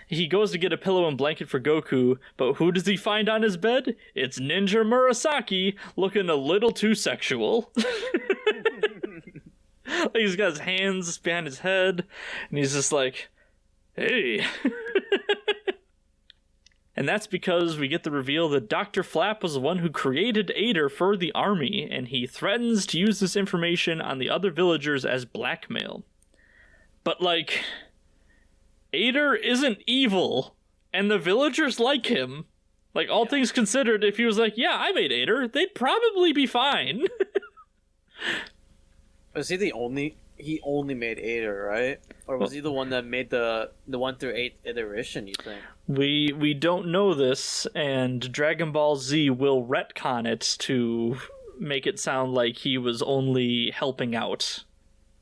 Speaker 1: He goes to get a pillow and blanket for Goku, but who does he find on his bed? It's Ninja Murasaki, looking a little too sexual. He's got his hands behind his head, and he's just like, hey. And that's because we get the reveal that Dr. Flapp was the one who created Eider for the army, and he threatens to use this information on the other villagers as blackmail. But, like, Eider isn't evil, and the villagers like him. Like, all things considered, if he was like, yeah, I made Eider, they'd probably be fine.
Speaker 2: Was he he only made Eider, right? Or was he the one that made the 1 through 8 iteration, you think?
Speaker 1: We don't know this, and Dragon Ball Z will retcon it to make it sound like he was only helping out.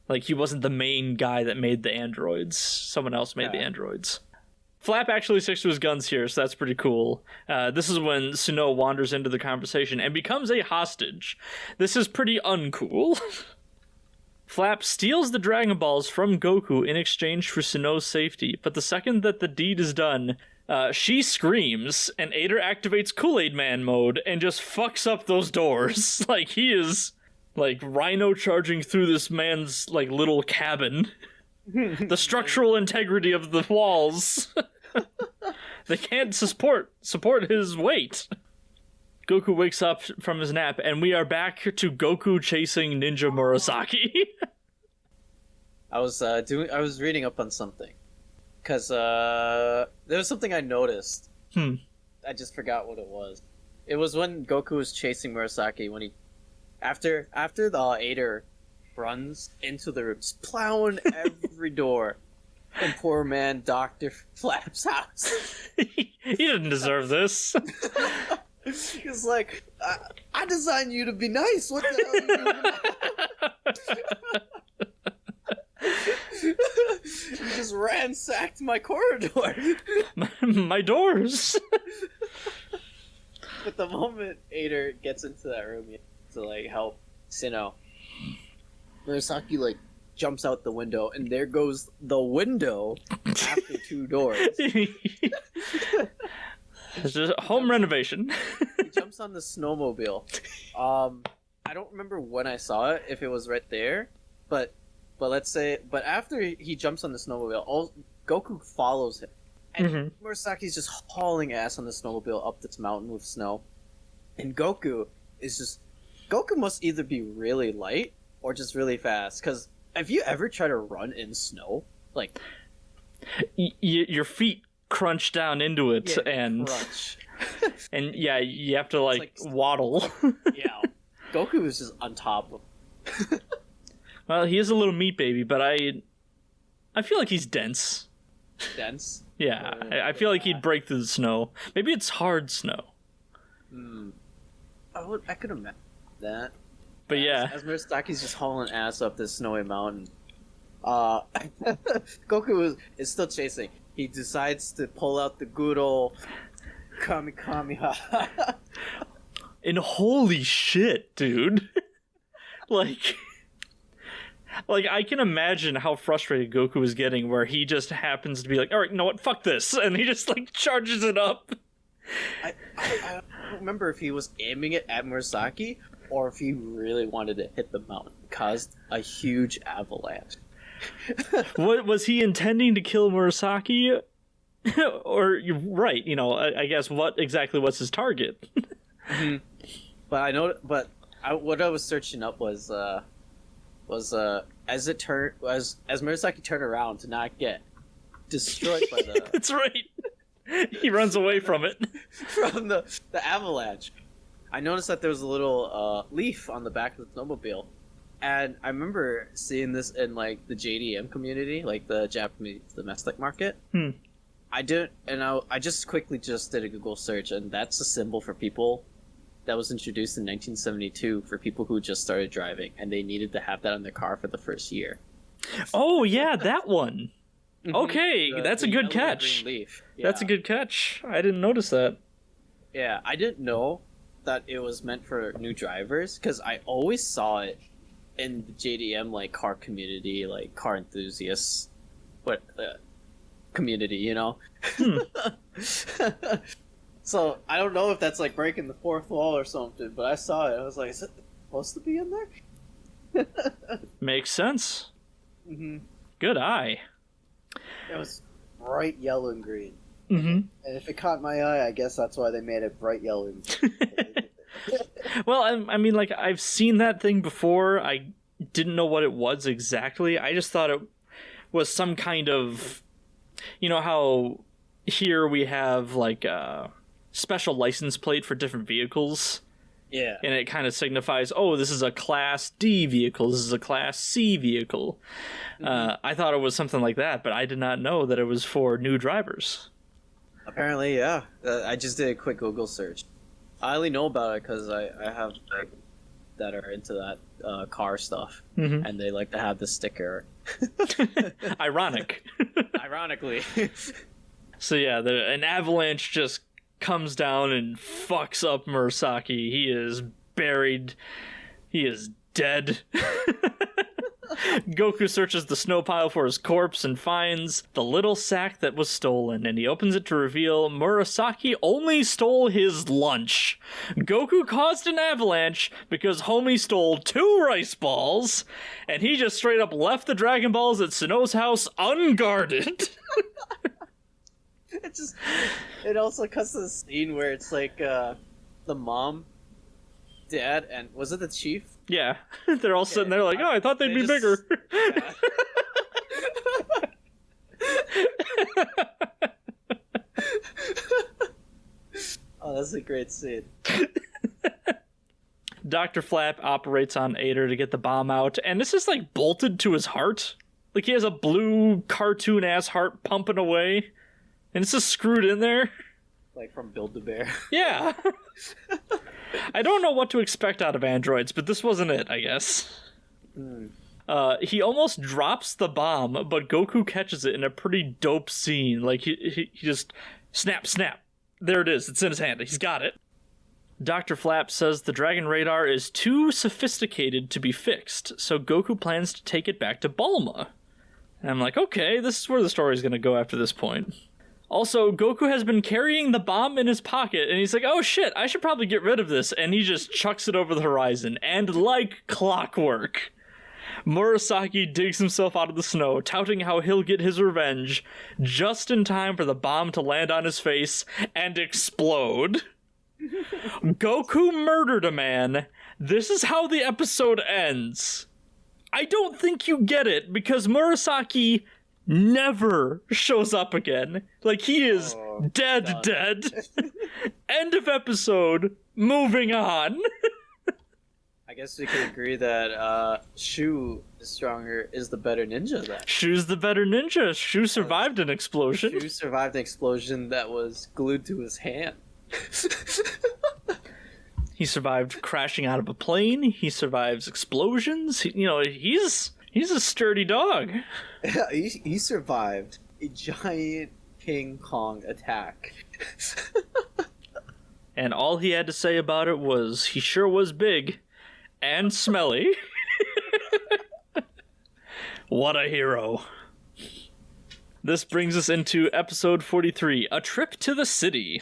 Speaker 1: Like, he wasn't the main guy that made the androids. Someone else made the androids. Flapp actually sticks to his guns here, so that's pretty cool. This is when Suno wanders into the conversation and becomes a hostage. This is pretty uncool. Flapp steals the Dragon Balls from Goku in exchange for Sinnoh's safety, but the second that the deed is done, she screams, and Ader activates Kool-Aid Man mode and just fucks up those doors. Like, he is, like, rhino charging through this man's, like, little cabin. The structural integrity of the walls. They can't support his weight. Goku wakes up from his nap, and we are back to Goku chasing Ninja Murasaki.
Speaker 2: I was reading up on something, cause there was something I noticed. I just forgot what it was. It was when Goku was chasing Murasaki when he, after the Ader runs into the room, just plowing every door in poor man Dr. Flapp's house.
Speaker 1: He didn't deserve this.
Speaker 2: He's like, I designed you to be nice. What the hell are you doing? You just ransacked my corridor.
Speaker 1: My doors.
Speaker 2: But the moment Ader gets into that room to like help Sinnoh, Murasaki like jumps out the window, and there goes the window after two doors.
Speaker 1: It's just home renovation.
Speaker 2: He jumps on the snowmobile. I don't remember when I saw it, if it was right there, but after he jumps on the snowmobile, Goku follows him, and Murasaki's just hauling ass on the snowmobile up this mountain with snow, and Goku must either be really light or just really fast. Because have you ever tried to run in snow, like
Speaker 1: your feet crunch down into it,
Speaker 2: yeah,
Speaker 1: and
Speaker 2: crunch.
Speaker 1: and yeah, you have to like waddle.
Speaker 2: Yeah, Goku is just on top of.
Speaker 1: Well, he is a little meat baby, but I feel like he's dense.
Speaker 2: Dense.
Speaker 1: Yeah, I feel like he'd break through the snow. Maybe it's hard snow.
Speaker 2: I could imagine that.
Speaker 1: But yeah,
Speaker 2: as Murasaki's just hauling ass up this snowy mountain, Goku is still chasing. He decides to pull out the good old Kamehameha.
Speaker 1: And holy shit, dude. like I can imagine how frustrated Goku is getting, where he just happens to be like, all right, you know what, fuck this, and he just like charges it up.
Speaker 2: I don't remember if he was aiming it at Murasaki or if he really wanted to hit the mountain. It caused a huge avalanche.
Speaker 1: What was he intending to kill Murasaki? Or you're right, you know, I guess what exactly was his target?
Speaker 2: But I know, what I was searching up was as Murasaki turned around to not get destroyed by the.
Speaker 1: That's right. He runs away from it.
Speaker 2: From the avalanche. I noticed that there was a little leaf on the back of the snowmobile, and I remember seeing this in like the JDM community, like the Japanese domestic market. I just quickly did a Google search, and that's a symbol for people that was introduced in 1972 for people who just started driving, and they needed to have that on their car for the first year.
Speaker 1: Oh yeah, that one. Okay, that's a good catch.
Speaker 2: Yeah.
Speaker 1: That's a good catch. I didn't notice that.
Speaker 2: Yeah, I didn't know that it was meant for new drivers, because I always saw it in the JDM like car community, like car enthusiasts, community, you know. So I don't know if that's like breaking the fourth wall or something, but I saw it. I was like, is it supposed to be in there?
Speaker 1: Makes sense. Good eye.
Speaker 2: It was bright yellow and green.
Speaker 3: And if it caught my eye, I guess that's why they made it bright yellow and green.
Speaker 1: Well, I mean, like, I've seen that thing before. I didn't know what it was exactly. I just thought it was some kind of, you know how here we have like a special license plate for different vehicles.
Speaker 2: Yeah.
Speaker 1: And it kind of signifies, oh, this is a Class D vehicle, this is a Class C vehicle. I thought it was something like that, but I did not know that it was for new drivers.
Speaker 2: Apparently, yeah. I just did a quick Google search. I only know about it because I have like, that are into that car stuff, and they like to have the sticker.
Speaker 1: Ironic.
Speaker 2: Ironically.
Speaker 1: So yeah, an avalanche just comes down and fucks up Murasaki. He is buried. He is dead. Goku searches the snow pile for his corpse and finds the little sack that was stolen, and he opens it to reveal Murasaki only stole his lunch. Goku caused an avalanche because homie stole 2 rice balls, and he just straight up left the Dragon Balls at Sinnoh's house unguarded.
Speaker 2: It also cuts to the scene where it's like the mom, dad, and was it the chief?
Speaker 1: Yeah, they're all sitting there like, oh, I thought they'd be bigger.
Speaker 2: Yeah. Oh, that's a great scene.
Speaker 1: Dr. Flapp operates on Ader to get the bomb out, and this is like bolted to his heart. Like he has a blue cartoon-ass heart pumping away, and it's just screwed in there.
Speaker 2: Like from Build-A-Bear.
Speaker 1: Yeah. I don't know what to expect out of androids, but this wasn't it, I guess. He almost drops the bomb, but Goku catches it in a pretty dope scene. Like, he just... Snap, snap. There it is. It's in his hand. He's got it. Dr. Flapp says the Dragon Radar is too sophisticated to be fixed, so Goku plans to take it back to Bulma. And I'm like, okay, this is where the story's gonna go after this point. Also, Goku has been carrying the bomb in his pocket, and he's like, oh shit, I should probably get rid of this, and he just chucks it over the horizon, and like clockwork, Murasaki digs himself out of the snow, touting how he'll get his revenge, just in time for the bomb to land on his face and explode. Goku murdered a man. This is how the episode ends. I don't think you get it, because Murasaki never shows up again. Like, he is dead. End of episode. Moving on.
Speaker 2: I guess we could agree that Shu is the better ninja then.
Speaker 1: Shu's the better ninja. Shu survived an explosion.
Speaker 2: Shu survived an explosion that was glued to his hand.
Speaker 1: He survived crashing out of a plane. He survives explosions. He's a sturdy dog.
Speaker 2: He survived a giant King Kong attack.
Speaker 1: And all he had to say about it was, he sure was big and smelly. What a hero. This brings us into episode 43, A Trip to the City.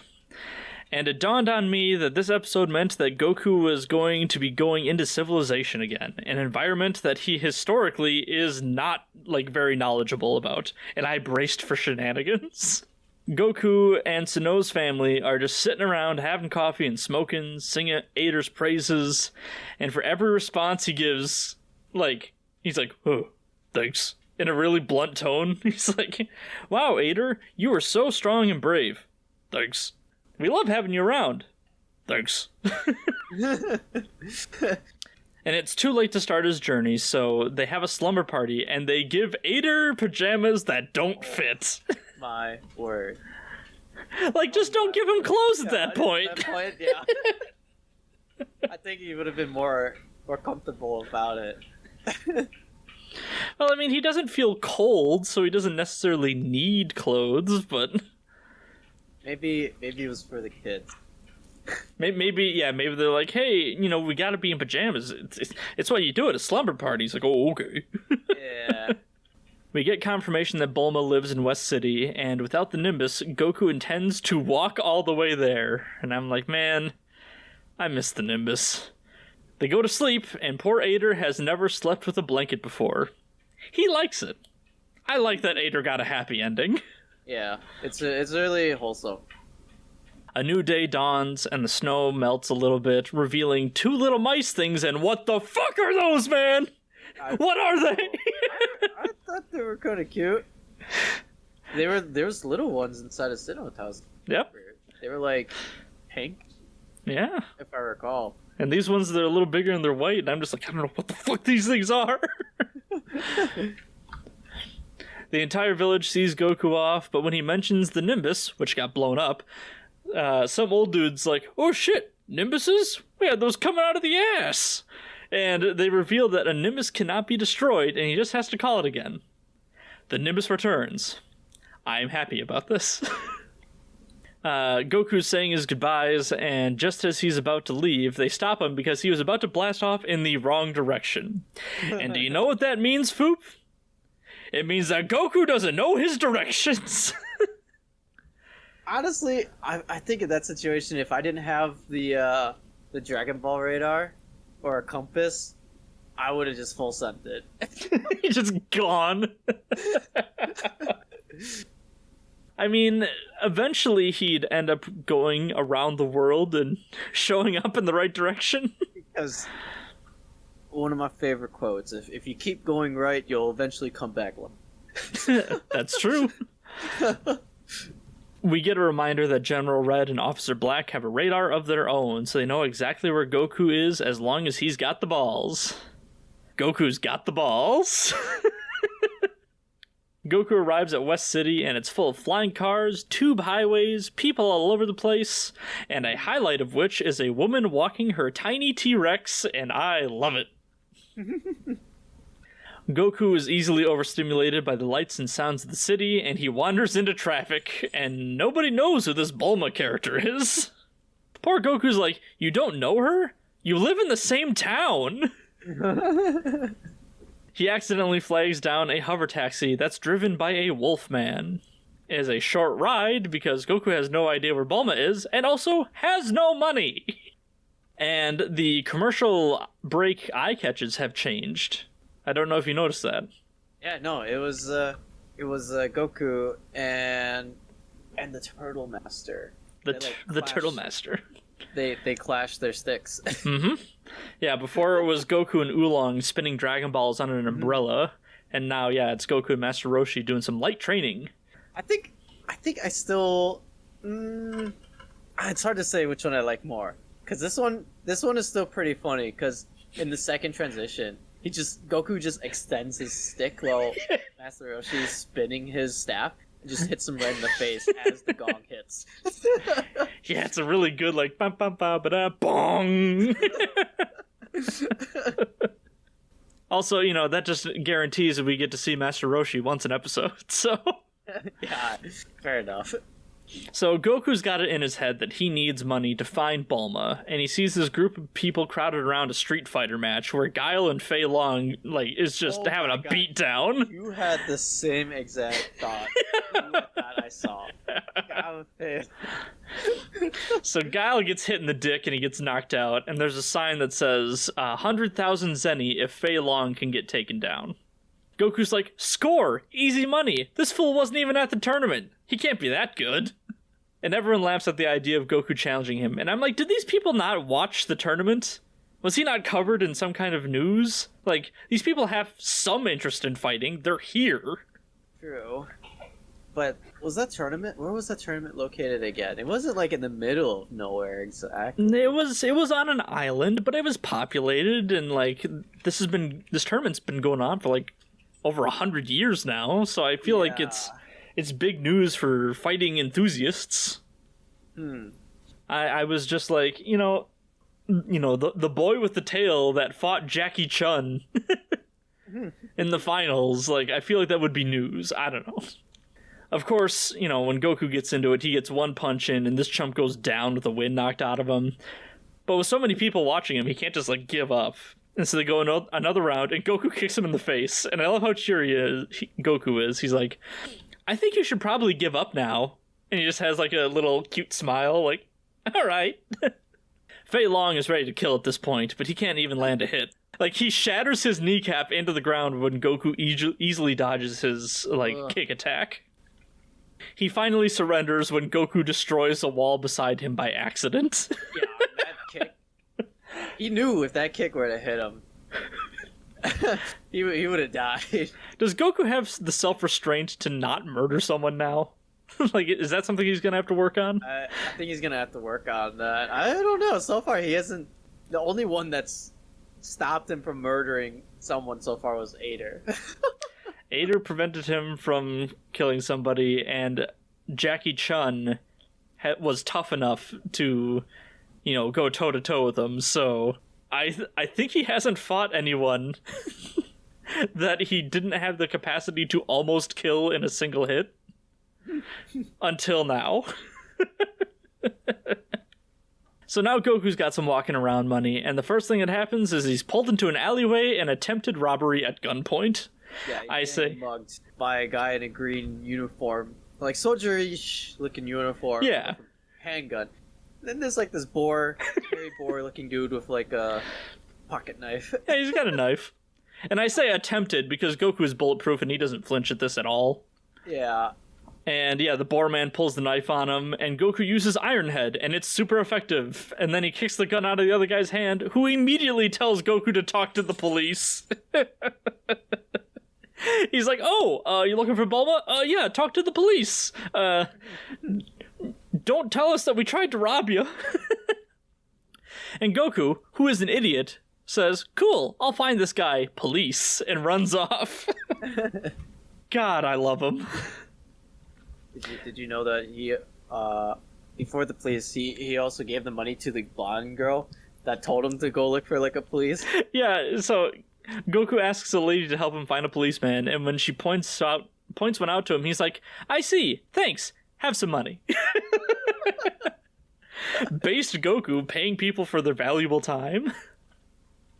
Speaker 1: And it dawned on me that this episode meant that Goku was going to be going into civilization again, an environment that he historically is not, very knowledgeable about, and I braced for shenanigans. Goku and Sinnoh's family are just sitting around having coffee and smoking, singing Ader's praises, and for every response he gives, he's like, oh, thanks, in a really blunt tone. He's like, wow, Ader, you are so strong and brave. Thanks. We love having you around. Thanks. And it's too late to start his journey, so they have a slumber party, and they give Ader pajamas that don't fit.
Speaker 2: My word.
Speaker 1: Just don't give him clothes at that point.
Speaker 2: Yeah. I think he would have been more comfortable about it.
Speaker 1: Well, I mean, he doesn't feel cold, so he doesn't necessarily need clothes, but...
Speaker 2: Maybe it was for the kids.
Speaker 1: Maybe they're like, hey, we gotta be in pajamas. It's what you do at a slumber party. He's like, oh, okay.
Speaker 2: Yeah.
Speaker 1: We get confirmation that Bulma lives in West City, and without the Nimbus, Goku intends to walk all the way there. And I'm like, man, I miss the Nimbus. They go to sleep, and poor Ader has never slept with a blanket before. He likes it. I like that Ader got a happy ending.
Speaker 2: Yeah, it's really wholesome.
Speaker 1: A new day dawns, and the snow melts a little bit, revealing 2 little mice things, and what the fuck are those, man? What are they?
Speaker 2: I thought they were kind of cute. There's little ones inside of Sinnoh's house.
Speaker 1: Yep.
Speaker 2: They were pink.
Speaker 1: Yeah.
Speaker 2: If I recall.
Speaker 1: And these ones, they're a little bigger and they're white, and I'm just like, I don't know what the fuck these things are. The entire village sees Goku off, but when he mentions the Nimbus, which got blown up, some old dude's like, oh shit, Nimbuses? We had those coming out of the ass! And they reveal that a Nimbus cannot be destroyed, and he just has to call it again. The Nimbus returns. I am happy about this. Goku's saying his goodbyes, and just as he's about to leave, they stop him because he was about to blast off in the wrong direction. And do you know what that means, Phoup? It means that Goku doesn't know his directions.
Speaker 2: Honestly, I think in that situation, if I didn't have the Dragon Ball radar or a compass, I would have just full sent it.
Speaker 1: He's just gone. I mean, eventually he'd end up going around the world and showing up in the right direction.
Speaker 2: Because one of my favorite quotes, if you keep going right, you'll eventually come back.
Speaker 1: That's true. We get a reminder that General Red and Officer Black have a radar of their own, so they know exactly where Goku is as long as he's got the balls. Goku's got the balls. Goku arrives at West City, and it's full of flying cars, tube highways, people all over the place, and a highlight of which is a woman walking her tiny T-Rex, and I love it. Goku is easily overstimulated by the lights and sounds of the city, and he wanders into traffic, and nobody knows who this Bulma character is. Poor Goku's like, you don't know her? You live in the same town! He accidentally flags down a hover taxi that's driven by a wolf man. It is a short ride because Goku has no idea where Bulma is, and also has no money! And the commercial break eye catches have changed. I don't know if you noticed that.
Speaker 2: Yeah, no, it was Goku and the Turtle Master.
Speaker 1: The Turtle Master.
Speaker 2: They clashed their sticks.
Speaker 1: Mm-hmm. Yeah, before it was Goku and Oolong spinning Dragon Balls on an umbrella, and now, yeah, it's Goku and Master Roshi doing some light training.
Speaker 2: I think I still. It's hard to say which one I like more, because this one is still pretty funny. Because in the second transition, Goku just extends his stick while Master Roshi is spinning his staff and just hits him right in the face as the gong hits.
Speaker 1: Yeah, it's a really good, like, bum bum ba ba da bong. Also, you know, that just guarantees that we get to see Master Roshi once an episode, so.
Speaker 2: Yeah, fair enough.
Speaker 1: So Goku's got it in his head that he needs money to find Bulma, and he sees this group of people crowded around a Street Fighter match where Guile and Feilong, like, is just having a beatdown.
Speaker 2: You had the same exact thought that I saw.
Speaker 1: So Guile gets hit in the dick and he gets knocked out, and there's a sign that says 100,000 zeni if Feilong can get taken down. Goku's like, score! Easy money! This fool wasn't even at the tournament! He can't be that good! And everyone laughs at the idea of Goku challenging him, and I'm like, did these people not watch the tournament? Was he not covered in some kind of news? Like, these people have some interest in fighting, they're here.
Speaker 2: True. But where was that tournament located again? It wasn't like in the middle of nowhere exactly.
Speaker 1: It was on an island, but it was populated, and like, this tournament's been going on for like over 100 years now, so I feel like it's big news for fighting enthusiasts. I was just like, you know, the boy with the tail that fought Jackie Chun in the finals, like, I feel like that would be news. I don't know. Of course, you know, when Goku gets into it, he gets one punch in, and this chump goes down with the wind knocked out of him. But with so many people watching him, he can't just, like, give up. And so they go another round, and Goku kicks him in the face. And I love how cheery Goku is. He's like, I think you should probably give up now. And he just has, like, a little cute smile, like, all right. Feilong is ready to kill at this point, but he can't even land a hit. Like, he shatters his kneecap into the ground when Goku easily dodges his, like, kick attack. He finally surrenders when Goku destroys a wall beside him by accident.
Speaker 2: Yeah, that kick. He knew if that kick were to hit him, he would have died.
Speaker 1: Does Goku have the self-restraint to not murder someone now? Like, is that something he's gonna have to work on?
Speaker 2: I think he's gonna have to work on that. I don't know. So far, he hasn't. The only one that's stopped him from murdering someone so far was Ader.
Speaker 1: Ader prevented him from killing somebody, and Jackie Chun was tough enough to, you know, go toe-to-toe with him, so I think he hasn't fought anyone that he didn't have the capacity to almost kill in a single hit until now. So now Goku's got some walking around money, and the first thing that happens is he's pulled into an alleyway and attempted robbery at gunpoint.
Speaker 2: Yeah,
Speaker 1: I say,
Speaker 2: mugged by a guy in a green uniform, like soldier-ish looking uniform.
Speaker 1: Yeah.
Speaker 2: Handgun. Then there's like this boar, hairy boar looking dude with like a pocket knife.
Speaker 1: Yeah, he's got a knife. And I say attempted because Goku is bulletproof and he doesn't flinch at this at all.
Speaker 2: Yeah.
Speaker 1: And yeah, the boar man pulls the knife on him, and Goku uses Iron Head, and it's super effective. And then he kicks the gun out of the other guy's hand, who immediately tells Goku to talk to the police. He's like, "Oh, you looking for Bulma? Yeah, talk to the police. Don't tell us that we tried to rob you." And Goku, who is an idiot, says, "Cool, I'll find this guy, police," and runs off. God, I love him.
Speaker 2: Did you know that he before the police he also gave the money to the blonde girl that told him to go look for like a police?
Speaker 1: Yeah, so Goku asks a lady to help him find a policeman, and when she points one out to him, he's like, "I see, thanks, have some money." Based Goku paying people for their valuable time.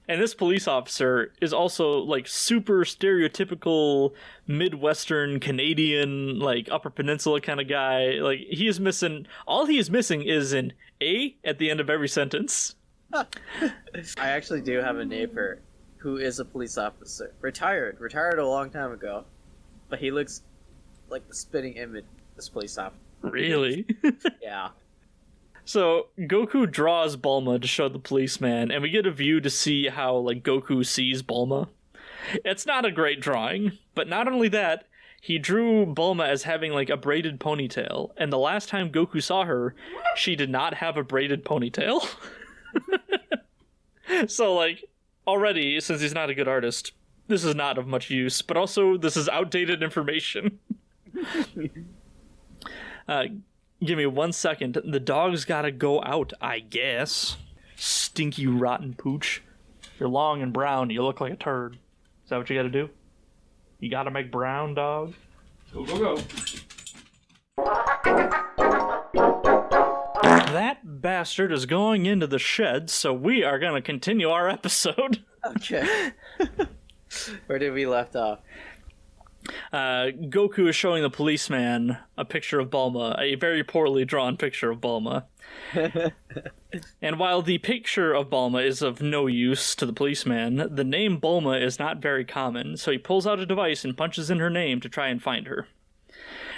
Speaker 1: And this police officer is also, like, super stereotypical Midwestern Canadian, like, Upper Peninsula kind of guy. Like, all he is missing is an A at the end of every sentence.
Speaker 2: I actually do have a neighbor who is a police officer. Retired a long time ago. But he looks like the spitting image of this police officer.
Speaker 1: Really?
Speaker 2: Yeah.
Speaker 1: So Goku draws Bulma to show the policeman, and we get a view to see how, like, Goku sees Bulma. It's not a great drawing, but not only that, he drew Bulma as having, like, a braided ponytail, and the last time Goku saw her, she did not have a braided ponytail. So, like, already, since he's not a good artist, this is not of much use, but also this is outdated information. Give me 1 second. The dog's gotta go out, I guess. Stinky, rotten pooch. You're long and brown. You look like a turd. Is that what you gotta do? You gotta make brown, dog? Go, go, go. That bastard is going into the shed, so we are gonna continue our episode.
Speaker 2: Okay. Where did we left off?
Speaker 1: Goku is showing the policeman a picture of Bulma, a very poorly drawn picture of Bulma. And while the picture of Bulma is of no use to the policeman, the name Bulma is not very common, so he pulls out a device and punches in her name to try and find her.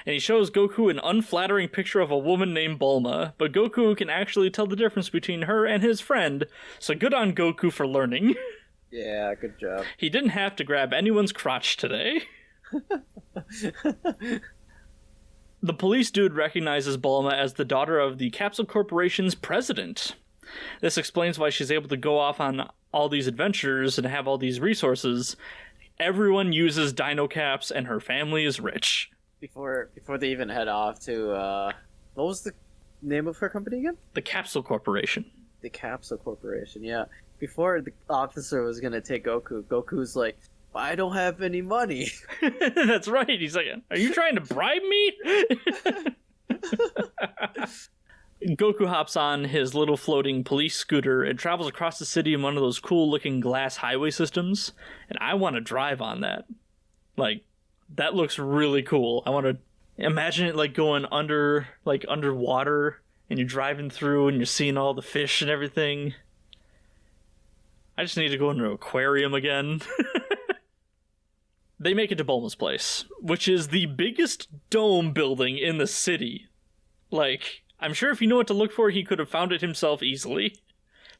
Speaker 1: And he shows Goku an unflattering picture of a woman named Bulma, but Goku can actually tell the difference between her and his friend, so good on Goku for learning.
Speaker 2: Yeah, good job.
Speaker 1: He didn't have to grab anyone's crotch today. The police dude recognizes Bulma as the daughter of the Capsule Corporation's president. This explains why she's able to go off on all these adventures and have all these resources. Everyone uses Dino Caps and her family is rich.
Speaker 2: Before they even head off to what was the name of her company again?
Speaker 1: The Capsule Corporation.
Speaker 2: The Capsule Corporation, yeah. Before the officer was gonna take Goku, Goku's like, "I don't have any money."
Speaker 1: That's right. He's like, "Are you trying to bribe me?" Goku hops on his little floating police scooter and travels across the city in one of those cool-looking glass highway systems, and I want to drive on that. Like, that looks really cool. I want to imagine it, like, going underwater, and you're driving through, and you're seeing all the fish and everything. I just need to go into an aquarium again. They make it to Bulma's place, which is the biggest dome building in the city. Like, I'm sure if you know what to look for, he could have found it himself easily.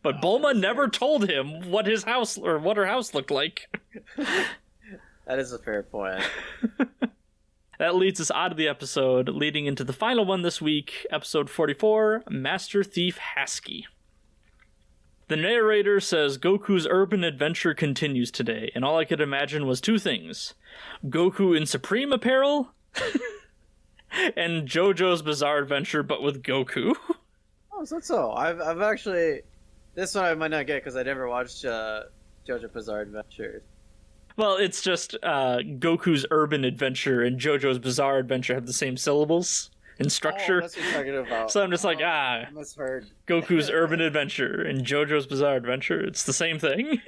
Speaker 1: But Bulma never told him what his house, or what her house looked like.
Speaker 2: That is a fair point.
Speaker 1: That leads us out of the episode, leading into the final one this week, episode 44, Master Thief Haski. The narrator says Goku's urban adventure continues today, and all I could imagine was two things. Goku in Supreme apparel, and JoJo's Bizarre Adventure, but with Goku.
Speaker 2: Oh, so. I've actually... This one I might not get because I never watched JoJo Bizarre Adventure.
Speaker 1: Well, it's just Goku's Urban Adventure and JoJo's Bizarre Adventure have the same syllables. structure.
Speaker 3: Oh, that's what you're talking about.
Speaker 1: So I'm just like,
Speaker 3: I misheard.
Speaker 1: Goku's Urban Adventure and JoJo's Bizarre Adventure. It's the same thing.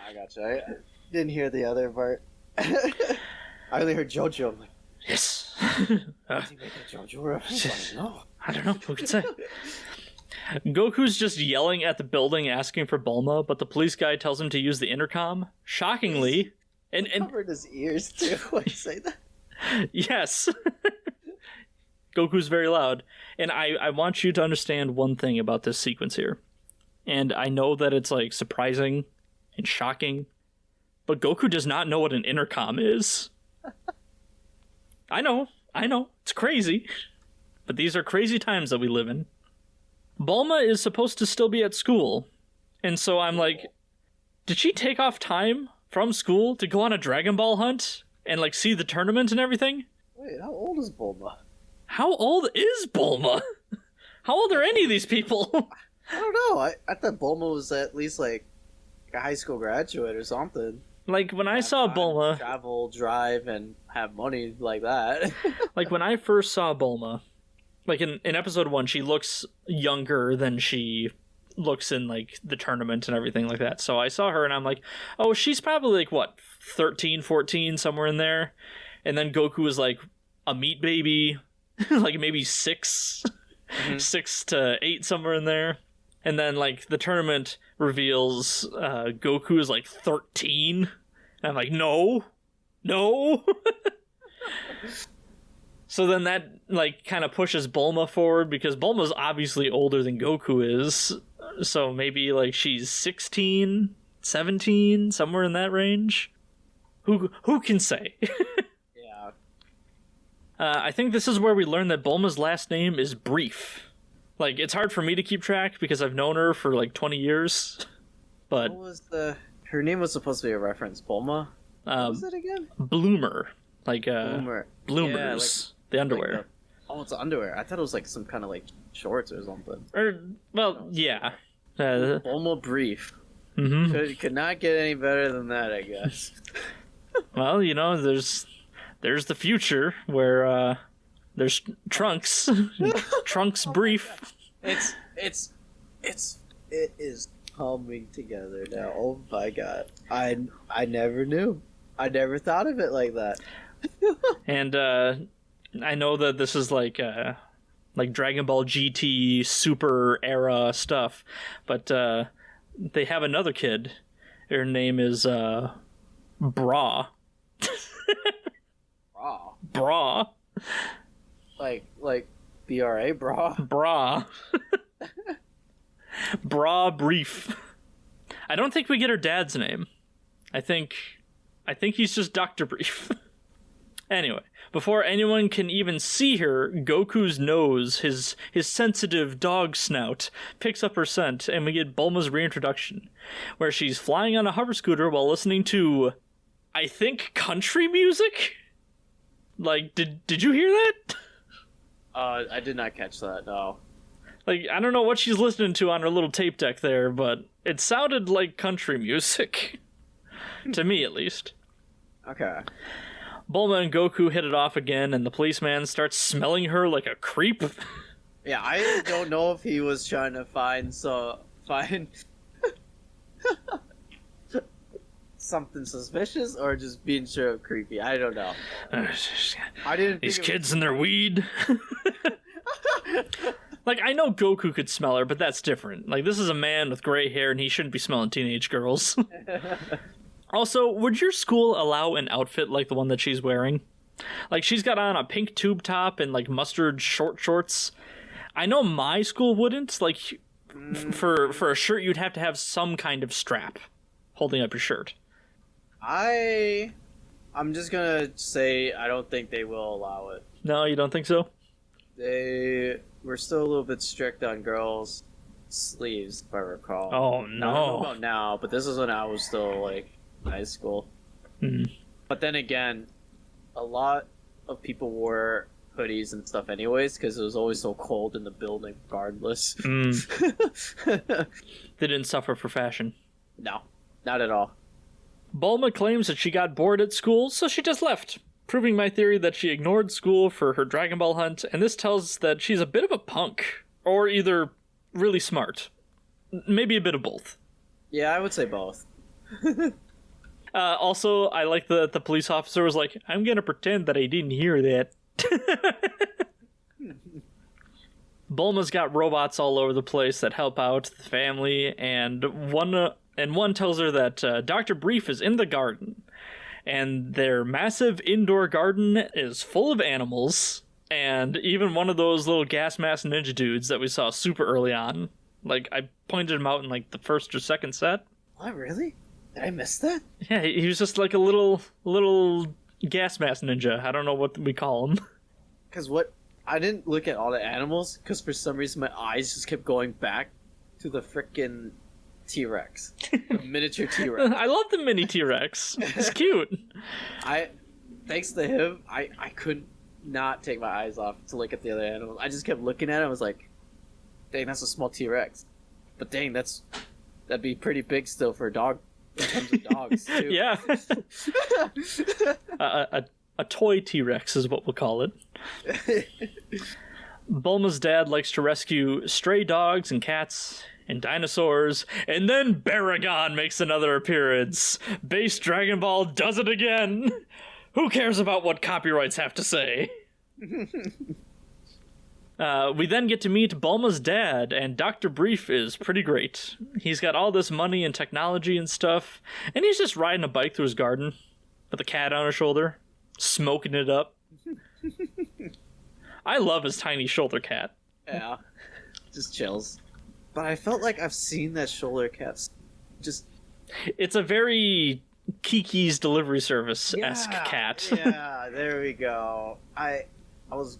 Speaker 3: I gotcha. I didn't hear the other part. I only heard JoJo. I'm like,
Speaker 1: Yes.
Speaker 3: did he make a JoJo reference?
Speaker 1: I don't know. Who can say? Goku's just yelling at the building asking for Bulma, but the police guy tells him to use the intercom. Shockingly. And
Speaker 3: Covered his ears too when you say that.
Speaker 1: yes. Goku's very loud. And I want you to understand one thing about this sequence here. And I know that it's like surprising and shocking, but Goku does not know what an intercom is. I know. It's crazy. But these are crazy times that we live in. Bulma is supposed to still be at school. And so I'm like, did she take off time from school to go on a Dragon Ball hunt and like see the tournament and everything?
Speaker 3: Wait, how old is Bulma?
Speaker 1: How old is Bulma? How old are any of these people?
Speaker 3: I don't know. I thought Bulma was at least like a high school graduate or something.
Speaker 1: Like when I saw Bulma,
Speaker 3: Travel, drive, and have money like that.
Speaker 1: like when I first saw Bulma, like in episode 1, she looks younger than she looks in like the tournament and everything like that. So I saw her and I'm like, oh, she's probably like what, 13, 14, somewhere in there. And then Goku is like a meat baby, like maybe 6, 6 to 8, somewhere in there. And then like the tournament reveals Goku is like 13. And I'm like, no. So then that like kind of pushes Bulma forward because Bulma's obviously older than Goku is. So maybe like she's 16, 17, somewhere in that range. Who can say?
Speaker 3: Yeah.
Speaker 1: I think this is where we learn that Bulma's last name is Brief. Like, it's hard for me to keep track because I've known her for like 20 years. But
Speaker 3: What was her name was supposed to be a reference. Bulma? What was it again?
Speaker 1: Bloomer. Like,
Speaker 3: Bloomer.
Speaker 1: bloomers.
Speaker 3: Yeah,
Speaker 1: the underwear.
Speaker 3: Like it's underwear. I thought it was like some kind of like shorts or something.
Speaker 1: Yeah.
Speaker 3: Bulma Brief.
Speaker 1: Mm-hmm.
Speaker 3: Could not get any better than that, I guess.
Speaker 1: Well, you know, there's the future where there's Trunks. Trunks Brief.
Speaker 3: It is coming together now. Oh my god. I never knew. I never thought of it like that.
Speaker 1: And I know that this is like Dragon Ball GT Super era stuff, but they have another kid. Her name is Bra. Bra.
Speaker 3: Like BRA bra.
Speaker 1: Bra. Bra Brief. I don't think we get her dad's name. I think he's just Dr. Brief. Anyway, before anyone can even see her, Goku's nose, his sensitive dog snout, picks up her scent, and we get Bulma's reintroduction, where she's flying on a hover scooter while listening to, I think, country music? Like, did you hear that?
Speaker 3: I did not catch that, no.
Speaker 1: Like, I don't know what she's listening to on her little tape deck there, but it sounded like country music. To me, at least.
Speaker 3: Okay.
Speaker 1: Bulma and Goku hit it off again, and the policeman starts smelling her like a creep.
Speaker 3: Yeah, I don't know if he was trying to find something suspicious or just being sure of creepy. I don't know. I didn't.
Speaker 1: These kids and their weed. Like, I know Goku could smell her, but that's different. Like, this is a man with gray hair, and he shouldn't be smelling teenage girls. Also, would your school allow an outfit like the one that she's wearing? Like, she's got on a pink tube top and, like, mustard short shorts. I know my school wouldn't. Like, for a shirt, you'd have to have some kind of strap holding up your shirt.
Speaker 3: I'm just gonna say I don't think they will allow it.
Speaker 1: No, you don't think so?
Speaker 3: We're still a little bit strict on girls' sleeves, if I recall.
Speaker 1: Oh, no.
Speaker 3: I don't know about now, but this is when I was still, like, in high school. But then again, a lot of people wore hoodies and stuff anyways, because it was always so cold in the building regardless.
Speaker 1: They didn't suffer for fashion.
Speaker 3: No, not at all.
Speaker 1: Bulma claims that she got bored at school, so she just left. proving my theory that she ignored school for her Dragon Ball hunt, and this tells us that she's a bit of a punk, or either really smart. Maybe a bit of both.
Speaker 3: Yeah, I would say both.
Speaker 1: Also, I like that the police officer was like, I'm gonna pretend that I didn't hear that. Bulma's got robots all over the place that help out the family, and one tells her that Dr. Brief is in the garden, and their massive indoor garden is full of animals, and even one of those little gas mask ninja dudes that we saw super early on. Like, I pointed him out in, like, the first or second set.
Speaker 3: What, really? Did I miss that?
Speaker 1: Yeah, he was just like a little gas mask ninja. I don't know what we call him.
Speaker 3: Because I didn't look at all the animals, because for some reason my eyes just kept going back to the frickin' T-Rex. The miniature T-Rex.
Speaker 1: I love the mini T-Rex. It's cute.
Speaker 3: Thanks to him, I could not take my eyes off to look at the other animals. I just kept looking at it. I was like, dang, that's a small T-Rex. But dang, that'd be pretty big still for a dog, in terms of dogs, too.
Speaker 1: Yeah. A toy T-Rex is what we'll call it. Bulma's dad likes to rescue stray dogs and cats and dinosaurs, and then Baragon makes another appearance. Base Dragon Ball does it again. Who cares about what copyrights have to say? We then get to meet Bulma's dad, and Dr. Brief is pretty great. He's got all this money and technology and stuff, and he's just riding a bike through his garden with a cat on his shoulder, smoking it up. I love his tiny shoulder cat.
Speaker 3: Yeah, just chills. But I felt like I've seen that shoulder cat.
Speaker 1: It's a very Kiki's Delivery Service-esque cat.
Speaker 3: Yeah, there we go. I was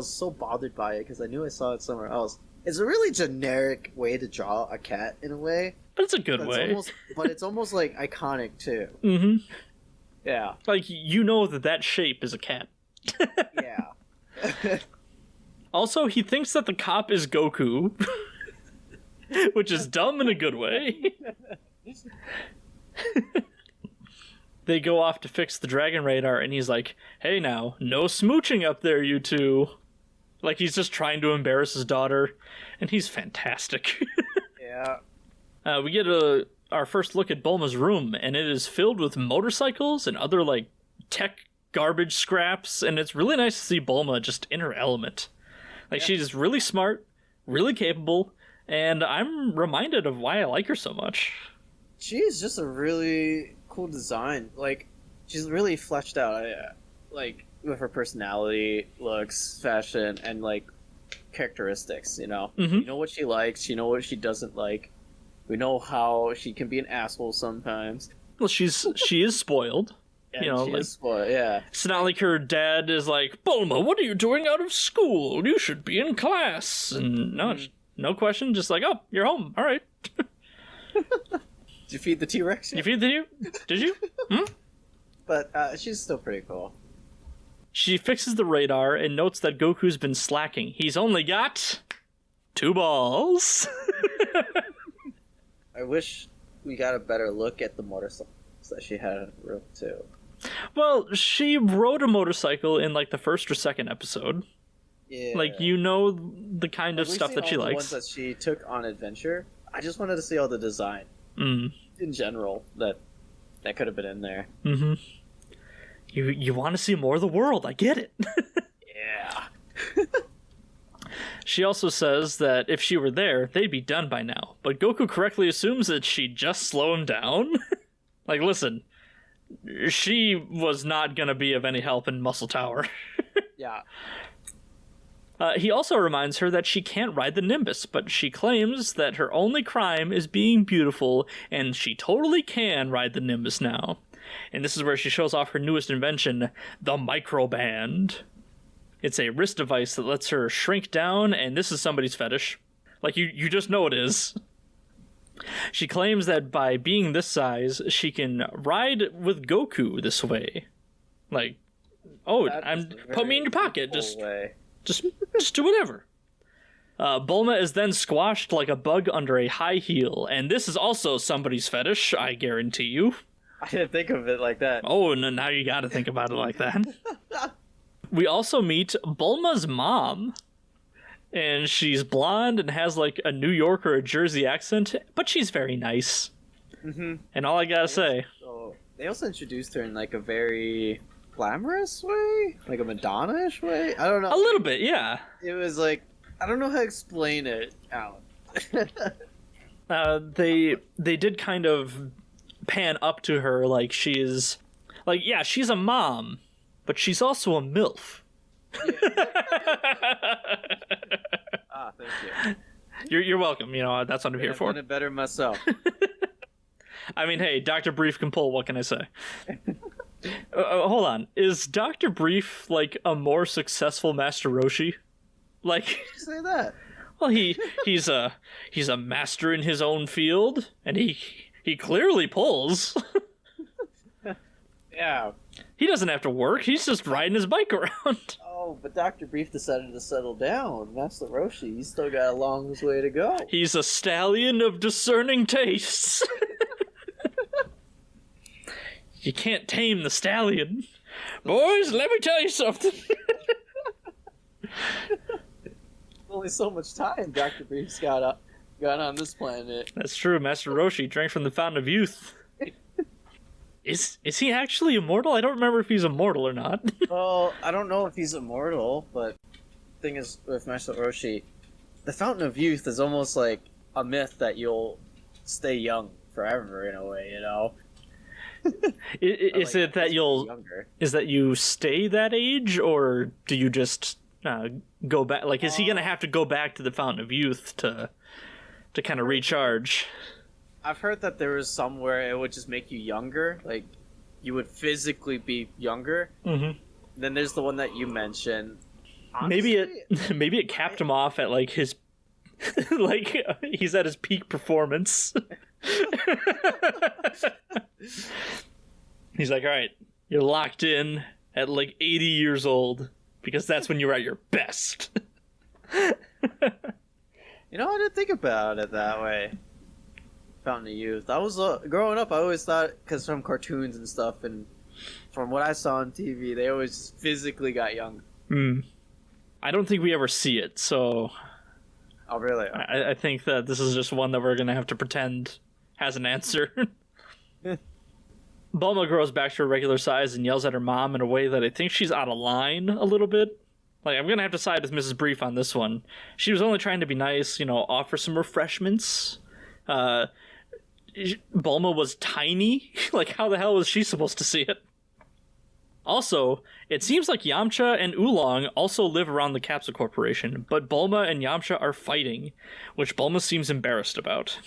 Speaker 3: so bothered by it because I knew I saw it somewhere else. It's a really generic way to draw a cat in a way.
Speaker 1: But it's a good way.
Speaker 3: But it's almost like iconic too.
Speaker 1: Mm-hmm.
Speaker 3: Yeah.
Speaker 1: Like, you know that shape is a cat.
Speaker 3: Yeah.
Speaker 1: Also, he thinks that the cop is Goku, which is dumb in a good way. They go off to fix the dragon radar, and he's like, hey now, no smooching up there, you two. Like, he's just trying to embarrass his daughter, and he's fantastic.
Speaker 3: Yeah.
Speaker 1: We get our first look at Bulma's room, and it is filled with motorcycles and other, like, tech garbage scraps, and it's really nice to see Bulma just in her element. Like, she's really smart, really capable, and I'm reminded of why I like her so much.
Speaker 3: She is just a really cool design. Like, she's really fleshed out. Like, with her personality, looks, fashion, and, like, characteristics, you know?
Speaker 1: Mm-hmm.
Speaker 3: You know what she likes, you know what she doesn't like. We know how she can be an asshole sometimes.
Speaker 1: Well, she is spoiled.
Speaker 3: Yeah,
Speaker 1: you know,
Speaker 3: she
Speaker 1: like,
Speaker 3: is spoiled, yeah.
Speaker 1: It's not like her dad is like, Bulma, what are you doing out of school? You should be in class. And no question, just like, oh, you're home. All right.
Speaker 3: Did you feed the T-Rex?
Speaker 1: You feed the Did you?
Speaker 3: But she's still pretty cool.
Speaker 1: She fixes the radar and notes that Goku's been slacking. He's only got 2 balls.
Speaker 3: I wish we got a better look at the motorcycles that she had in her room, too.
Speaker 1: Well, she rode a motorcycle in, like, the first or second episode.
Speaker 3: Yeah.
Speaker 1: Like, you know the kind of stuff that she likes.
Speaker 3: The ones that she took on adventure. I just wanted to see all the design in general that could have been in there.
Speaker 1: Mm-hmm. You want to see more of the world. I get it.
Speaker 3: Yeah.
Speaker 1: She also says that if she were there, they'd be done by now. But Goku correctly assumes that she'd just slow him down. Like, listen, she was not going to be of any help in Muscle Tower.
Speaker 3: Yeah.
Speaker 1: He also reminds her that she can't ride the Nimbus, but she claims that her only crime is being beautiful, and she totally can ride the Nimbus now. And this is where she shows off her newest invention, the Microband. It's a wrist device that lets her shrink down, and this is somebody's fetish. Like, you just know it is. She claims that by being this size, she can ride with Goku this way. Like, oh, put me in your pocket. Just do whatever. Bulma is then squashed like a bug under a high heel, and this is also somebody's fetish, I guarantee you.
Speaker 3: I didn't think of it like that.
Speaker 1: Oh, no, now you gotta think about it like that. We also meet Bulma's mom. And she's blonde and has like a New York or a Jersey accent, but she's very nice.
Speaker 3: Mm-hmm.
Speaker 1: And all I gotta say...
Speaker 3: So, they also introduced her in like a very glamorous way? Like a Madonna-ish way? I don't know.
Speaker 1: A little bit, yeah.
Speaker 3: It was like, I don't know how to explain it, Alan.
Speaker 1: They did kind of pan up to her like she's... Like, yeah, she's a mom, but she's also a MILF.
Speaker 3: Thank
Speaker 1: you. You're welcome. You know, that's what I'm here for.
Speaker 3: I've done it better myself.
Speaker 1: I mean, hey, Dr. Brief can pull. What can I say? Hold on. Is Dr. Brief like a more successful Master Roshi? Like,
Speaker 3: say that.
Speaker 1: Well, he's a master in his own field, and he clearly pulls.
Speaker 3: Yeah.
Speaker 1: He doesn't have to work. He's just riding his bike around.
Speaker 3: Oh, but Dr. Brief decided to settle down. Master Roshi, he's still got a long way to go.
Speaker 1: He's a stallion of discerning tastes. You can't tame the stallion. Boys, let me tell you something.
Speaker 3: Only so much time Dr. Brief's got on this planet.
Speaker 1: That's true. Master Roshi drank from the fountain of youth. Is he actually immortal? I don't remember if he's immortal or not.
Speaker 3: Well, I don't know if he's immortal, but the thing is with Master Roshi, the fountain of youth is almost like a myth that you'll stay young forever in a way, you know?
Speaker 1: Is it that you stay that age, or do you just go back? Like, is he gonna have to go back to the fountain of youth to kind of recharge?
Speaker 3: I've heard that there was somewhere it would just make you younger, like you would physically be younger.
Speaker 1: Mm-hmm.
Speaker 3: Then there's the one that you mentioned. Honestly,
Speaker 1: maybe it capped him off at like his like he's at his peak performance. He's like, all right, you're locked in at like 80 years old because that's when you're at your best.
Speaker 3: You know, I didn't think about it that way. Fountain of Youth. I was growing up. I always thought, because from cartoons and stuff, and from what I saw on TV, they always physically got young.
Speaker 1: I don't think we ever see it, so.
Speaker 3: Oh, really?
Speaker 1: I think that this is just one that we're gonna have to pretend has an answer. Bulma grows back to her regular size and yells at her mom in a way that I think she's out of line a little bit. Like, I'm gonna have to side with Mrs. Brief on this one. She was only trying to be nice, you know, offer some refreshments. Bulma was tiny. Like, how the hell was she supposed to see it? Also, it seems like Yamcha and Oolong also live around the Capsule Corporation, but Bulma and Yamcha are fighting, which Bulma seems embarrassed about.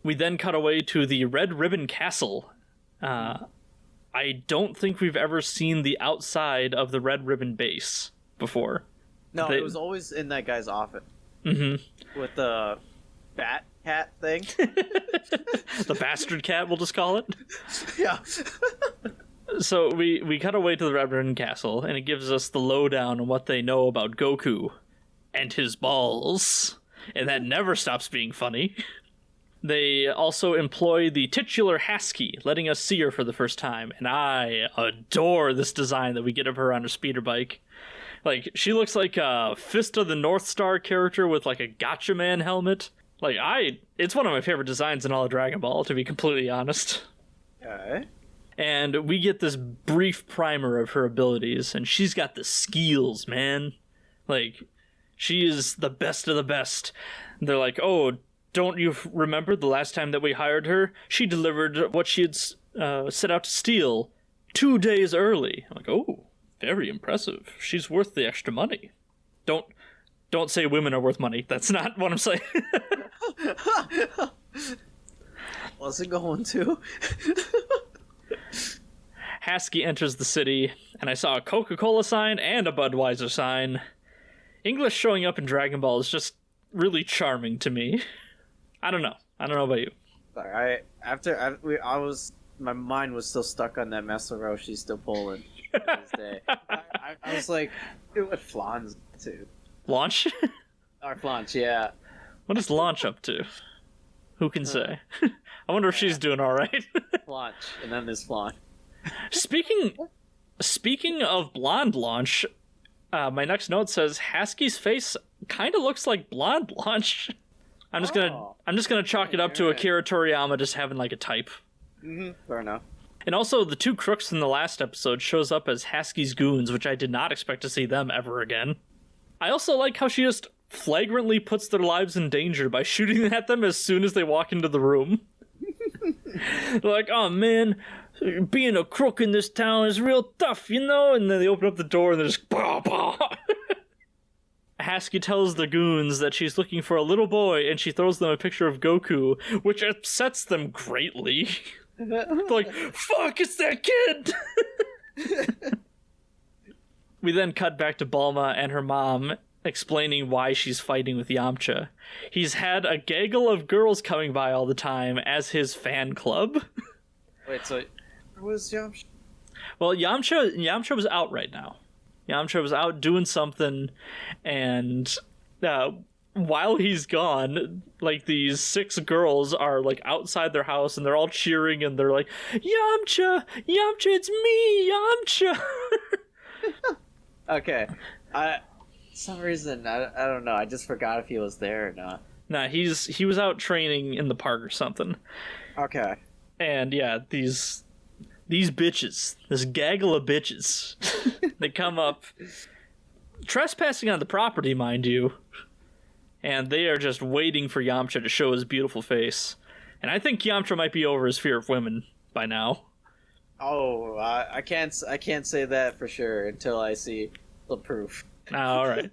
Speaker 1: We then cut away to the Red Ribbon Castle. I don't think we've ever seen the outside of the Red Ribbon base before.
Speaker 3: No, it was always in that guy's office.
Speaker 1: Mm-hmm.
Speaker 3: With the bat cat thing.
Speaker 1: The bastard cat, we'll just call it.
Speaker 3: Yeah.
Speaker 1: So we cut away to the Red Ribbon Castle, and it gives us the lowdown on what they know about Goku and his balls. And that never stops being funny. They also employ the titular Husky, letting us see her for the first time, and I adore this design that we get of her on her speeder bike. Like, she looks like a Fist of the North Star character with like a Gotcha Man helmet. Like, it's one of my favorite designs in all of Dragon Ball, to be completely honest.
Speaker 3: Okay.
Speaker 1: And we get this brief primer of her abilities, and she's got the skills, man. Like, she is the best of the best. They're like, oh, don't you remember the last time that we hired her? She delivered what she had set out to steal 2 days early. I'm like, oh, very impressive. She's worth the extra money. Don't say women are worth money. That's not what I'm saying.
Speaker 3: What's it going to?
Speaker 1: Husky enters the city, and I saw a Coca-Cola sign and a Budweiser sign. English showing up in Dragon Ball is just really charming to me. I don't know about you.
Speaker 3: Sorry, my mind was still stuck on that Master Roshi still pulling to this day. I was like, what Flan's to?
Speaker 1: Launch?
Speaker 3: Our Flanch, yeah.
Speaker 1: What is Launch up to? Who can say? I wonder if she's doing all right.
Speaker 3: Launch, and then there's Flawn.
Speaker 1: Speaking of blonde launch, my next note says Haski's face kind of looks like blonde launch. I'm just gonna chalk it up to Akira Toriyama just having like a type.
Speaker 2: Fair enough.
Speaker 1: And also, the two crooks in the last episode shows up as Haski's goons, which I did not expect to see them ever again. I also like how she just flagrantly puts their lives in danger by shooting at them as soon as they walk into the room. They're like, oh man, being a crook in this town is real tough, you know? And then they open up the door and they're just, bah, bah. Haski tells the goons that she's looking for a little boy, and she throws them a picture of Goku, which upsets them greatly. They're like, fuck, it's that kid! We then cut back to Bulma and her mom explaining why she's fighting with Yamcha. He's had a gaggle of girls coming by all the time as his fan club.
Speaker 2: Wait, so where was Yamcha?
Speaker 1: Well, Yamcha was out right now. Yamcha was out doing something, and while he's gone, like, these 6 girls are like outside their house and they're all cheering and they're like, Yamcha, it's me, Yamcha.
Speaker 2: Okay, for some reason I don't know. I just forgot if he was there or not.
Speaker 1: Nah, he was out training in the park or something.
Speaker 2: Okay.
Speaker 1: And yeah, these bitches, this gaggle of bitches, they come up, trespassing on the property, mind you, and they are just waiting for Yamcha to show his beautiful face. And I think Yamcha might be over his fear of women by now.
Speaker 2: Oh, I can't say that for sure until I see the proof.
Speaker 1: All right.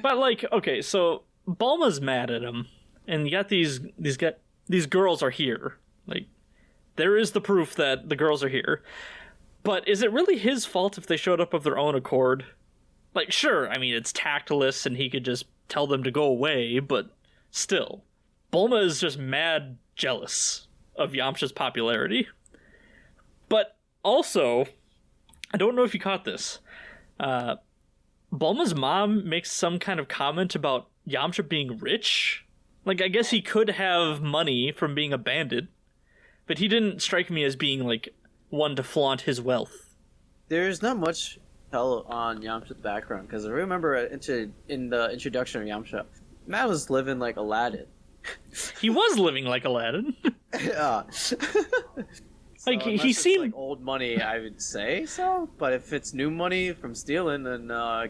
Speaker 1: But like, okay, so Bulma's mad at him, and you got these girls are here. Like, there is the proof that the girls are here. But is it really his fault if they showed up of their own accord? Like, sure, I mean, it's tactless and he could just tell them to go away, but still. Bulma is just mad jealous of Yamcha's popularity. But also, I don't know if you caught this. Bulma's mom makes some kind of comment about Yamcha being rich. Like, I guess he could have money from being a bandit, but he didn't strike me as being, like, one to flaunt his wealth.
Speaker 3: There's not much tell on Yamcha's background, because I remember in the introduction of Yamcha, man was living like Aladdin.
Speaker 1: He was living like Aladdin.
Speaker 3: Yeah.
Speaker 1: Like,
Speaker 3: So
Speaker 1: he seemed...
Speaker 3: like old money, I would say so. But if it's new money from stealing, then I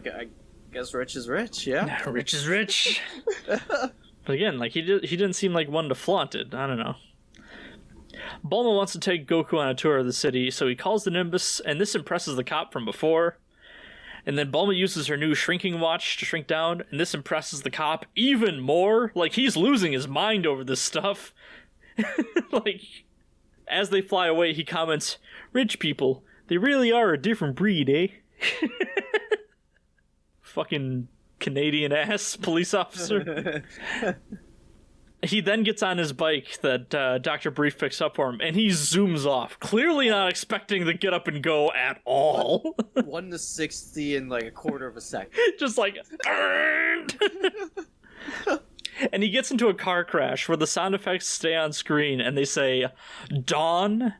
Speaker 3: guess rich is rich, yeah?
Speaker 1: Rich is rich. But again, like, he didn't seem like one to flaunt it. I don't know. Bulma wants to take Goku on a tour of the city, so he calls the Nimbus, and this impresses the cop from before. And then Bulma uses her new shrinking watch to shrink down, and this impresses the cop even more. Like, he's losing his mind over this stuff. Like, as they fly away, he comments, "Rich people, they really are a different breed, eh?" Fucking Canadian-ass police officer. He then gets on his bike that Dr. Brief picks up for him, and he zooms off, clearly not expecting to get up and go at all.
Speaker 3: 1 to 60 in like a quarter of a second.
Speaker 1: Just like... And he gets into a car crash where the sound effects stay on screen, and they say, Dawn,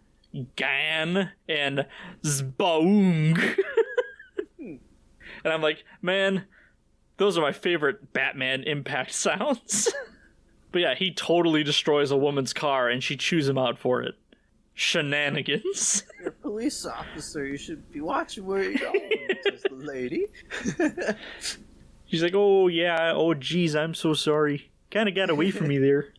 Speaker 1: Gan, and Zbaung. And I'm like, man, those are my favorite Batman impact sounds. But yeah, he totally destroys a woman's car, and she chews him out for it. Shenanigans.
Speaker 3: You're a police officer. You should be watching where you're going, says the lady.
Speaker 1: She's like, oh yeah, oh geez, I'm so sorry. Kinda got away from me there.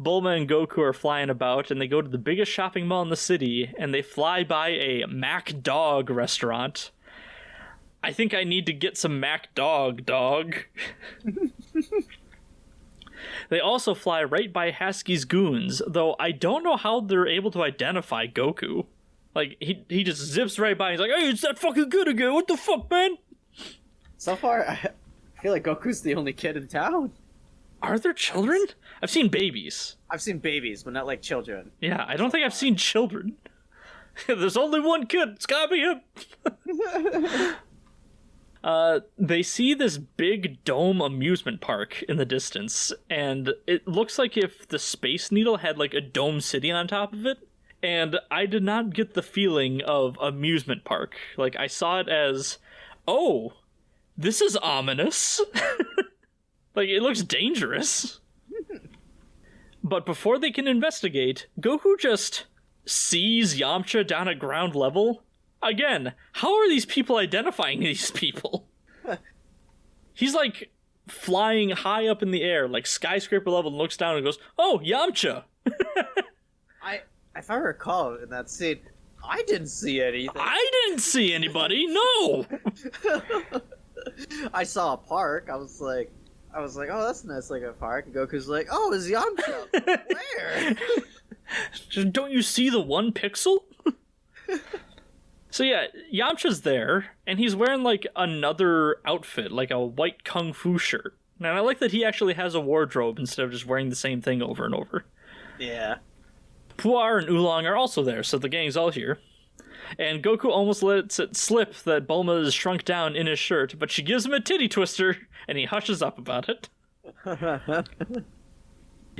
Speaker 1: Bulma and Goku are flying about, and they go to the biggest shopping mall in the city, and they fly by a Mac Dog restaurant. I think I need to get some Mac Dog. They also fly right by Haski's goons, though I don't know how they're able to identify Goku. Like, he just zips right by, and he's like, hey, it's that fucking good again, what the fuck, man?
Speaker 3: So far, I feel like Goku's the only kid in town.
Speaker 1: Are there children? I've seen babies.
Speaker 3: I've seen babies, but not like children.
Speaker 1: Yeah, I don't think I've seen children. There's only one kid, it's gotta be him. They see this big dome amusement park in the distance, and it looks like if the Space Needle had like a dome city on top of it. And I did not get the feeling of amusement park. Like, I saw it as, oh, this is ominous. Like, it looks dangerous. But before they can investigate, Goku just sees Yamcha down at ground level. Again, how are these people identifying these people? He's like flying high up in the air, like skyscraper level, and looks down and goes, oh, Yamcha!
Speaker 2: If I recall in that scene, I didn't see anything.
Speaker 1: I didn't see anybody, no!
Speaker 2: I saw a park, I was like, oh, that's nice, like a park. And Goku's like, oh, is Yamcha? Where?
Speaker 1: Don't you see the 1 pixel? So yeah, Yamcha's there, and he's wearing like another outfit, like a white kung fu shirt. And I like that he actually has a wardrobe instead of just wearing the same thing over and over.
Speaker 2: Yeah.
Speaker 1: Puar and Oolong are also there, so the gang's all here. And Goku almost lets it slip that Bulma is shrunk down in his shirt, but she gives him a titty twister, and he hushes up about it.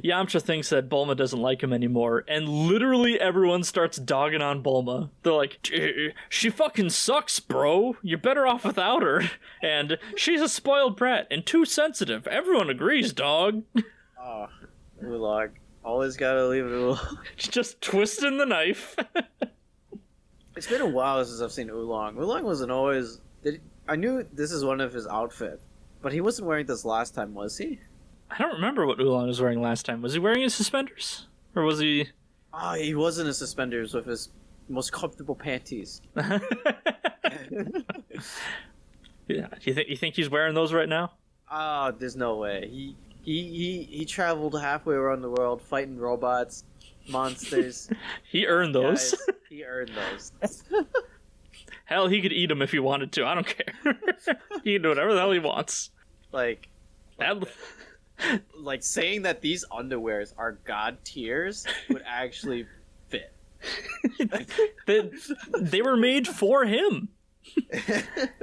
Speaker 1: Yamcha thinks that Bulma doesn't like him anymore, and literally everyone starts dogging on Bulma. They're like, she fucking sucks, bro. You're better off without her. And she's a spoiled brat and too sensitive. Everyone agrees, dog.
Speaker 2: Oh, Oolong. Always gotta leave it Oolong.
Speaker 1: Just twisting the knife.
Speaker 2: It's been a while since I've seen Oolong. Oolong wasn't always... I knew this is one of his outfits, but he wasn't wearing this last time, was he?
Speaker 1: I don't remember what Oolong was wearing last time. Was he wearing his suspenders? Or was he...
Speaker 2: Oh, he was in his suspenders with his most comfortable panties.
Speaker 1: Yeah. You think he's wearing those right now?
Speaker 2: Oh, there's no way. He traveled halfway around the world fighting robots, monsters.
Speaker 1: He earned those.
Speaker 2: Guys, he earned those.
Speaker 1: Hell, he could eat them if he wanted to. I don't care. He can do whatever the hell he wants.
Speaker 2: Like
Speaker 1: That...
Speaker 2: like saying that these underwears are god tiers would actually fit.
Speaker 1: they were made for him. The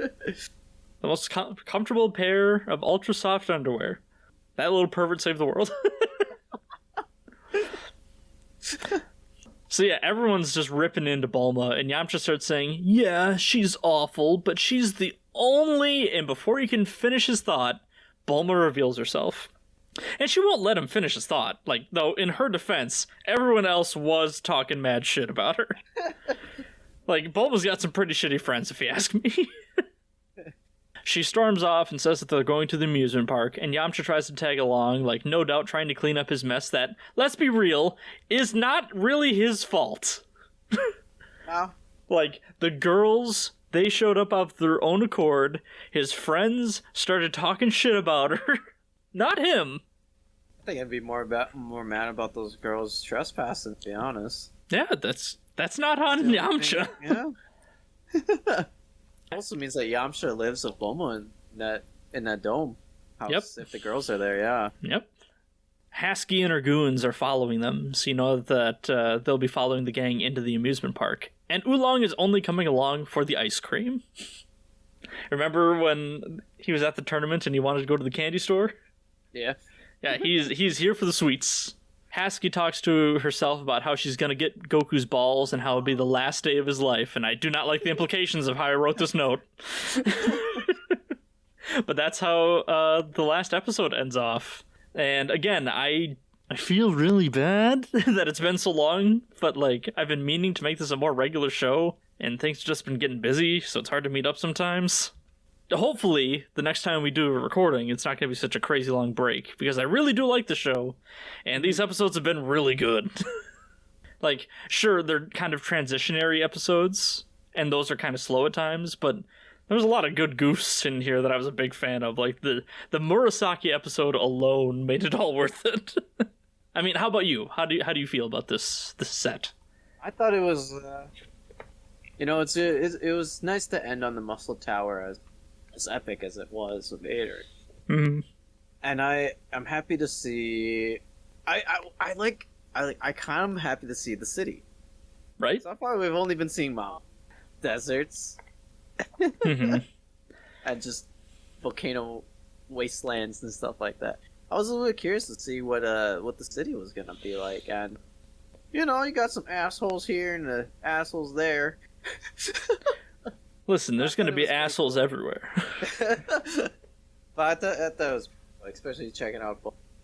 Speaker 1: most comfortable pair of ultra soft underwear. That little pervert saved the world. So yeah, everyone's just ripping into Bulma, and Yamcha starts saying, yeah, she's awful, but she's the only... And before he can finish his thought, Bulma reveals herself. And she won't let him finish his thought. Like, though, in her defense, everyone else was talking mad shit about her. Like, Bulma's got some pretty shitty friends, if you ask me. She storms off and says that they're going to the amusement park, and Yamcha tries to tag along, like, no doubt trying to clean up his mess that, let's be real, is not really his fault.
Speaker 2: No.
Speaker 1: Like, the girls, they showed up of their own accord, his friends started talking shit about her. Not him.
Speaker 2: I think I'd be more mad about those girls trespassing, to be honest.
Speaker 1: Yeah, that's not on Yamcha.
Speaker 2: Yeah. Also means that Yamcha lives with Bulma in that dome house.
Speaker 1: Yep.
Speaker 2: If the girls are there, yeah.
Speaker 1: Yep. Hasky and her goons are following them, so you know that they'll be following the gang into the amusement park. And Oolong is only coming along for the ice cream. Remember when he was at the tournament and he wanted to go to the candy store?
Speaker 2: Yeah.
Speaker 1: Yeah, he's here for the sweets. Hasky talks to herself about how she's going to get Goku's balls and how it'll be the last day of his life, and I do not like the implications of how I wrote this note. But that's how the last episode ends off. And again, I feel really bad that it's been so long, but like I've been meaning to make this a more regular show, and things have just been getting busy, so it's hard to meet up sometimes. Hopefully, the next time we do a recording, it's not going to be such a crazy long break, because I really do like the show, and these episodes have been really good. Like, sure, they're kind of transitionary episodes, and those are kind of slow at times, but there's a lot of good goofs in here that I was a big fan of. Like, the Murasaki episode alone made it all worth it. I mean, how about you? How do you feel about this set?
Speaker 2: I thought it was, it was nice to end on the Muscle Tower as epic as it was with Vader.
Speaker 1: Mm-hmm.
Speaker 2: And I'm happy to see. I kind of happy to see the city.
Speaker 1: Right?
Speaker 2: So far, we've only been seeing deserts.
Speaker 1: Mm-hmm.
Speaker 3: and just volcano wastelands and stuff like that. I was a little curious to see what the city was gonna be like, and you got some assholes here and the assholes there.
Speaker 1: Listen, there's going to be assholes cool. everywhere.
Speaker 3: But I thought it was, especially checking out,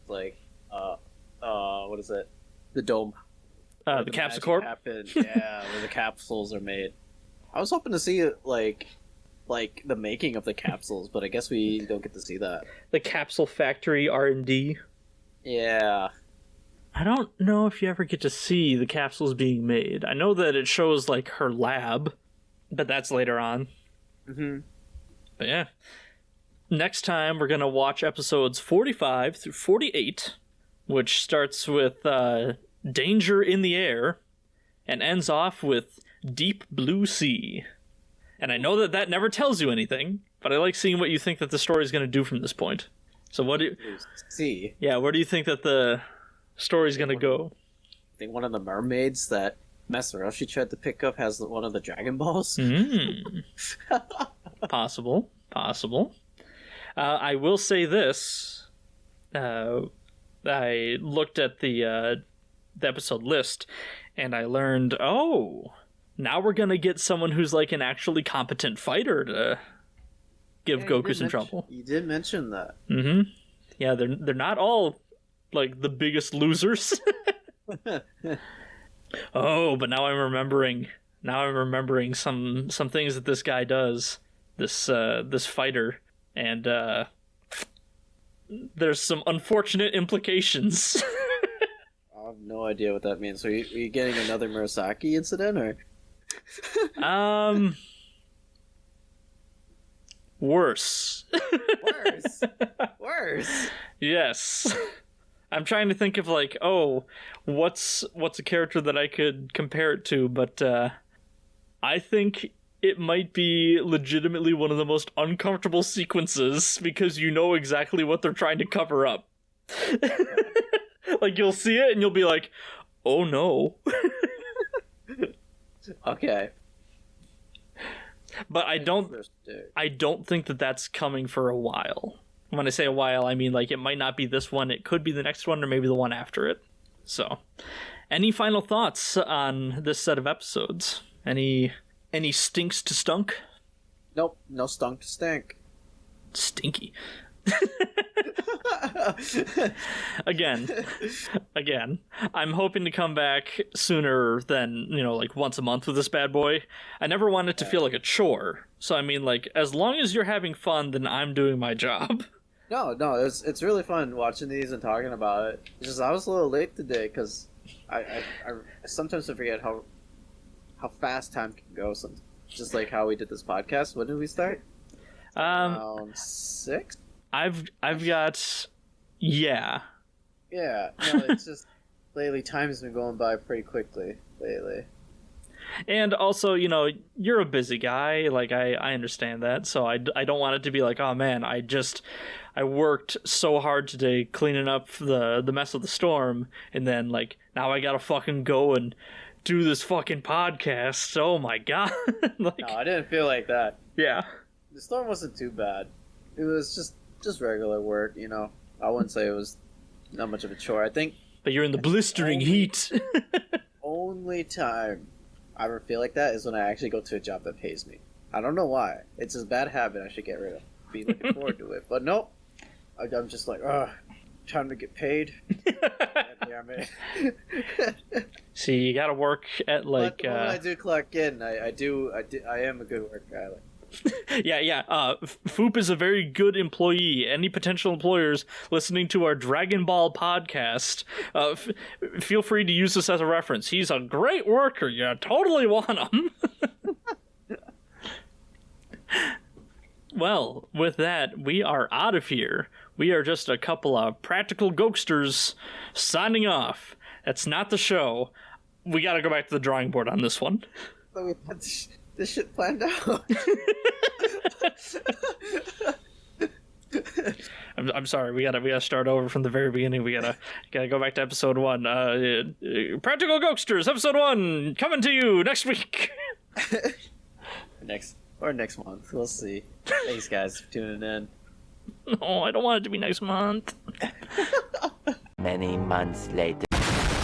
Speaker 3: like, what is it? The dome.
Speaker 1: The Capsule Corp?
Speaker 3: Yeah, where the capsules are made. I was hoping to see, like the making of the capsules, but I guess we don't get to see that.
Speaker 1: The Capsule Factory R&D?
Speaker 3: Yeah.
Speaker 1: I don't know if you ever get to see the capsules being made. I know that it shows, like, her lab, but that's later on.
Speaker 3: Mm-hmm.
Speaker 1: But yeah. Next time, we're going to watch episodes 45 through 48, which starts with Danger in the Air and ends off with Deep Blue Sea. And I know that never tells you anything, but I like seeing what you think that the story is going to do from this point. So what do you...
Speaker 3: See?
Speaker 1: Yeah, where do you think that the story's going to go?
Speaker 3: I think one of the mermaids that Master Roshi tried to pick up has one of the Dragon Balls.
Speaker 1: Possible. I will say this. I looked at the episode list, and I learned, now we're going to get someone who's like an actually competent fighter to give Goku some trouble.
Speaker 3: You did mention that.
Speaker 1: Mm-hmm. Yeah, they're not all like the biggest losers. Oh, but now I'm remembering some things that this guy does. This fighter, and there's some unfortunate implications.
Speaker 3: I have no idea what that means. So are you getting another Murasaki incident, or?
Speaker 1: Worse.
Speaker 3: Worse.
Speaker 1: Yes. I'm trying to think of like, what's a character that I could compare it to, but I think it might be legitimately one of the most uncomfortable sequences because you know exactly what they're trying to cover up. Like you'll see it and you'll be like, oh no.
Speaker 3: Okay.
Speaker 1: But I don't think that that's coming for a while. When I say a while, I mean like it might not be this one, it could be the next one or maybe the one after it. So, any final thoughts on this set of episodes? Any stinks to stunk?
Speaker 3: Nope, no stunk to stink.
Speaker 1: Stinky. Again, I'm hoping to come back sooner than, like once a month with this bad boy. I never want it to feel like a chore. So, I mean, like, as long as you're having fun, then I'm doing my job.
Speaker 3: No, it's really fun watching these and talking about it. It's just I was a little late today because I sometimes forget how fast time can go. Just like how we did this podcast. When did we start? 6?
Speaker 1: I've got, yeah.
Speaker 3: Yeah, no, it's just lately time's been going by pretty quickly lately.
Speaker 1: And also, you're a busy guy. Like, I understand that. So I don't want it to be like, oh man, I worked so hard today cleaning up the mess of the storm. And then, like, now I gotta fucking go and do this fucking podcast. Oh my god. Like,
Speaker 3: no, I didn't feel like that.
Speaker 1: Yeah.
Speaker 3: The storm wasn't too bad. It was just regular work, I wouldn't say it was not much of a chore. I think. But
Speaker 1: you're in the blistering heat.
Speaker 3: Only time I ever feel like that is when I actually go to a job that pays me. I don't know why. It's a bad habit I should get rid of. Be looking forward to it. But nope. I'm just like, time to get paid. Damn it.
Speaker 1: See, you gotta work at like.
Speaker 3: But when I do clock in, I am a good work guy.
Speaker 1: Yeah. Phoup is a very good employee. Any potential employers listening to our Dragon Ball podcast, feel free to use this as a reference. He's a great worker. You totally want him. Well, with that, we are out of here. We are just a couple of practical goksters signing off. That's not the show. We gotta go back to the drawing board on this one.
Speaker 3: This shit planned out.
Speaker 1: I'm sorry. We gotta start over from the very beginning. We gotta go back to episode 1. Practical Goksters, episode 1, coming to you next week.
Speaker 3: Next. Or next month. We'll see. Thanks, guys, for tuning in.
Speaker 1: No, I don't want it to be next month.
Speaker 4: Many months later.